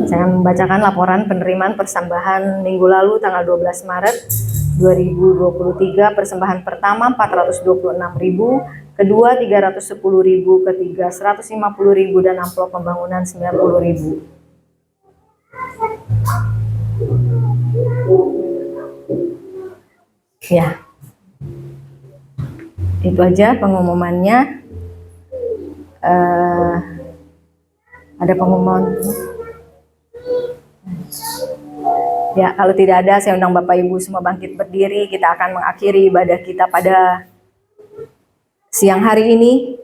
Saya akan membacakan laporan penerimaan persembahan minggu lalu tanggal 12 Maret 2023. Persembahan pertama 426.000, kedua 310.000, ketiga 150.000, dan amplop pembangunan 90.000. Ya, itu aja pengumumannya. Ada pengumuman. Ya, kalau tidak ada, saya undang Bapak Ibu semua bangkit berdiri. Kita akan mengakhiri ibadah kita pada siang hari ini.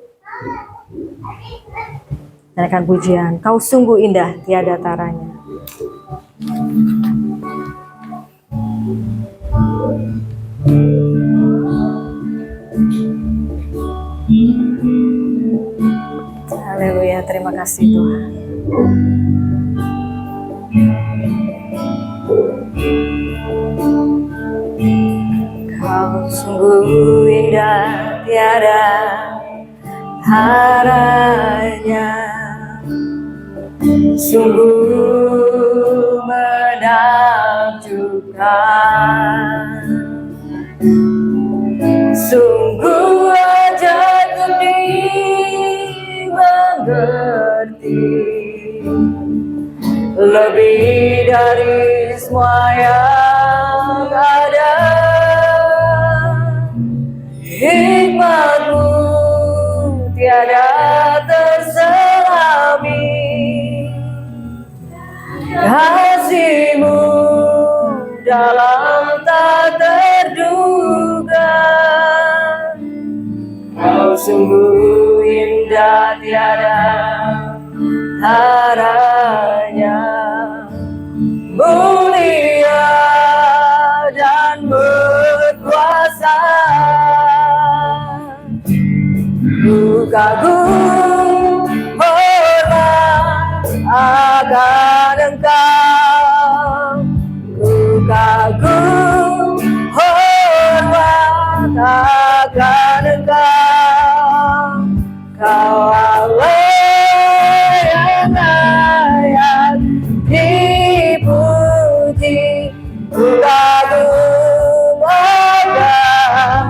Naikkan pujian, Kau sungguh indah, tiada taranya. Haleluya, terima kasih Tuhan. Kau sungguh indah, tiada taranya, sungguh menakjubkan, sungguh ajaib dimengerti, lebih dari semua yang ada. Hikmat-Mu tiada terselami, kasih-Mu dalam tak terduga. Kau sungguh indah, tiada taranya, mulia dan berkuasa. Ku kagum hormat akan Engkau, ku kagum hormat akan Engkau. Kau Allah yang layak dipuji, ku kagum akan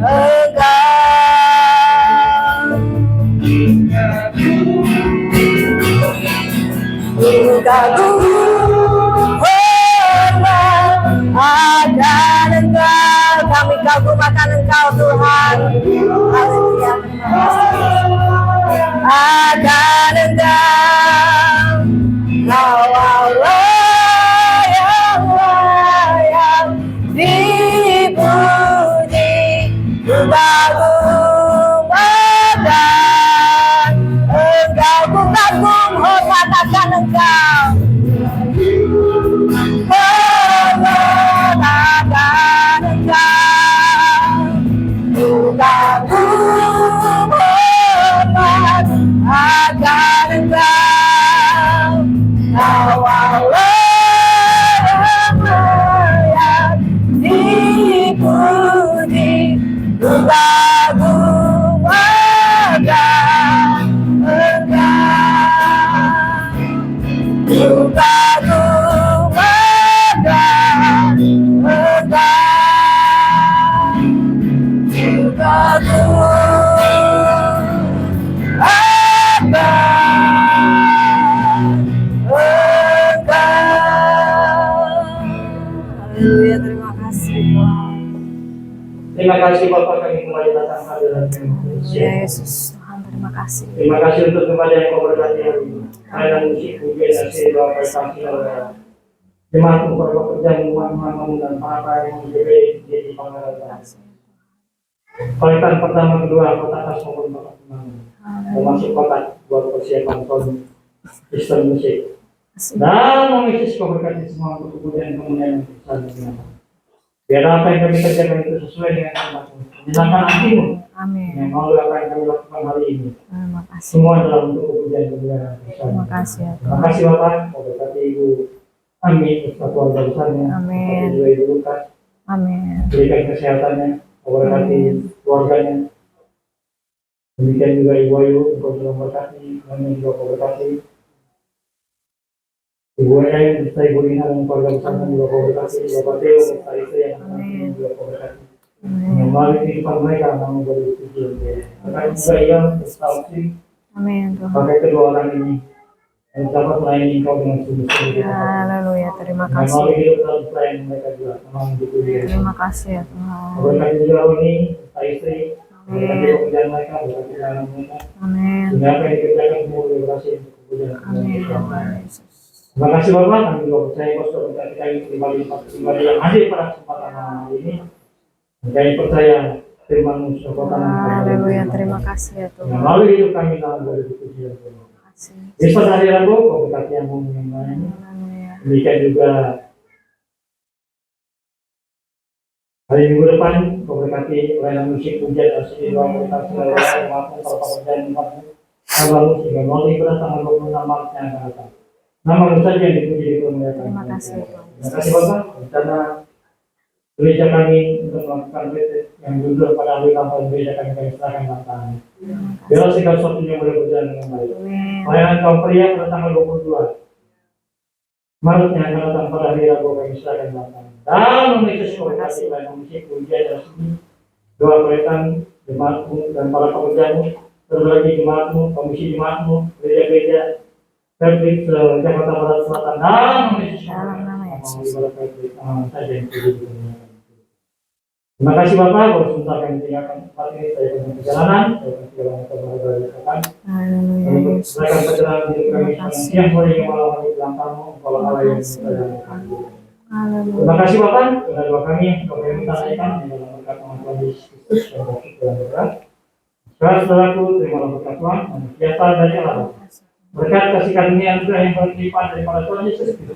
Engkau. Ku kagum hormat akan Engkau. Kami kagum akan Engkau Tuhan. Haleluya, terima kasih. dalam nama Yesus. Ya Yesus, Tuhan terima kasih. Terima kasih untuk kepada yang kau berkati hari ini. Karena musik pujian hasil doa prestasi oleh jemaat para pekerja membangun dan para yang menjaga jadi pengelola. Kaitan pertama kedua kota atas maupun kota penanggung, termasuk kota buat persiapan sound sistem musik. Dan mengisis kau berkati semua untuk kemudian kemudian besar dengan biar apa yang kami kerjakan itu sesuai dengan kehendakmu. Menyenangkan hatimu. Amin. Yang mau apa yang kami lakukan hari ini. Terima kasih. Semua adalah untuk kemudian kemudian besar. Terima kasih ya Terima Tuhan. kasih Bapak. Kau berkati Ibu Ami beserta keluarga besarnya. Amin. Juga Ibu Lukas. Amin. Berikan kesehatannya. Kau berkati keluarganya. Demikian juga Ibu Ayu. Kau juga berkati. Kami juga kau berkati. Ibu Ayu beserta Ibu Lina dan keluarga besarnya juga kau berkati. Bapak Teo beserta istri yang Amin. juga kau berkati. Amin. Yang melalui kehidupan mereka namun berpuji. Terkait juga yang bersaksi Amin Tuhan. pakai kedua orang ini yang dapat melayani kau dengan sungguh-sungguh. Haleluya, terima Yang kasih. melalui hidup dalam selain mereka juga memang dipuji. Terima kasih ya Tuhan. Berkati juga ini kita istri, berkati Amin. pekerjaan mereka, berkati anak mereka. Amin. Sehingga apa yang dikerjakan semua berhasil untuk kemudian. Amin. Tuhan Yesus. Terima kasih Bapak, kami juga percaya kau sudah berkati kami pribadi yang hadir pada kesempatan hari ini. Dan kami percaya firman-Mu sudah kau tanamkan. Haleluya, terima kasih ya Yang Tuhan. melalui hidup kami dalam boleh dipuji. Terima kasih. Bisa hari Rabu, kau berkati yang mau melayani. Haleluya. Demikian juga hari minggu depan kau berkati layanan musik pujian dan seni doa mereka segala yang mampu para pekerjaan tempatmu. Kalau sehingga melalui kedatangan 26 Maret yang akan datang. Nama saja yang dipuji di kemuliaan. Terima kasih Tuhan. Terima kasih Bapak. Rencana gereja kami untuk melakukan retreat yang jujur pada hari kampanye gereja kami serahkan dalam tangan. Biarlah segala sesuatu yang boleh berjalan dengan baik. Amin. Layanan kaum pria pada tanggal 22 Maret yang akan datang pada hari Rabu kami serahkan dalam tangan. Dan memiliki komunikasi layanan musik, pujian dan seni, doa kaitan jemaatmu dan para pekerjaanmu, terlebih jemaatmu, komisi jemaatmu, gereja-gereja, Fabrik Jakarta Barat Selatan dan memiliki Dalam nama Yesus. saja yang terjadi. Terima kasih Bapak, baru sebentar kami tinggalkan tempat ini, saya akan perjalanan, saya akan segala macam berada. Haleluya Untuk Yesus. silakan perjalanan hidup kami Terima kasih. siang sore yang malam hari dalam tamu, kalau Allah yang berkata. Haleluya. Terima kasih Bapak, sudah doa kami yang kami minta naikkan di dalam berkat Tuhan Yesus Kristus dan berkat dalam berkat. Saudara-saudaraku, terimalah berkat Tuhan, dan sejahtera dari Allah. Berkat kasih karunia anugerah yang berlimpah daripada Tuhan Yesus Kristus.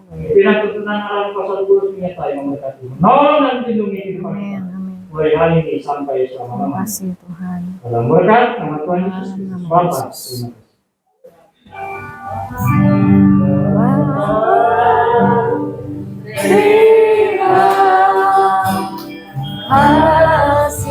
Pimpinan tuntunan Allah kuasa Kudus menyertai memberkati, menolong dan melindungi kehidupan Amin. kita. Amin. Mulai hari ini sampai Terima selama-lamanya. kasih Tuhan. Dalam berkat nama Tuhan Yesus Kristus. Nama Bapa, Yesus. terima kasih.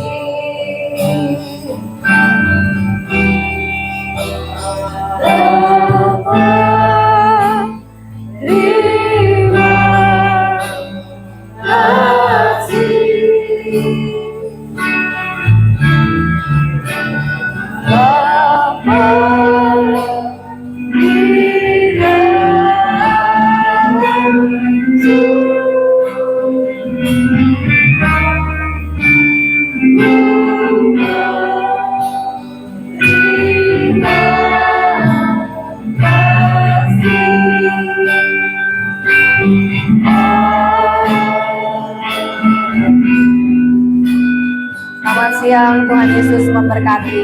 Selamat siang, Tuhan Yesus memberkati.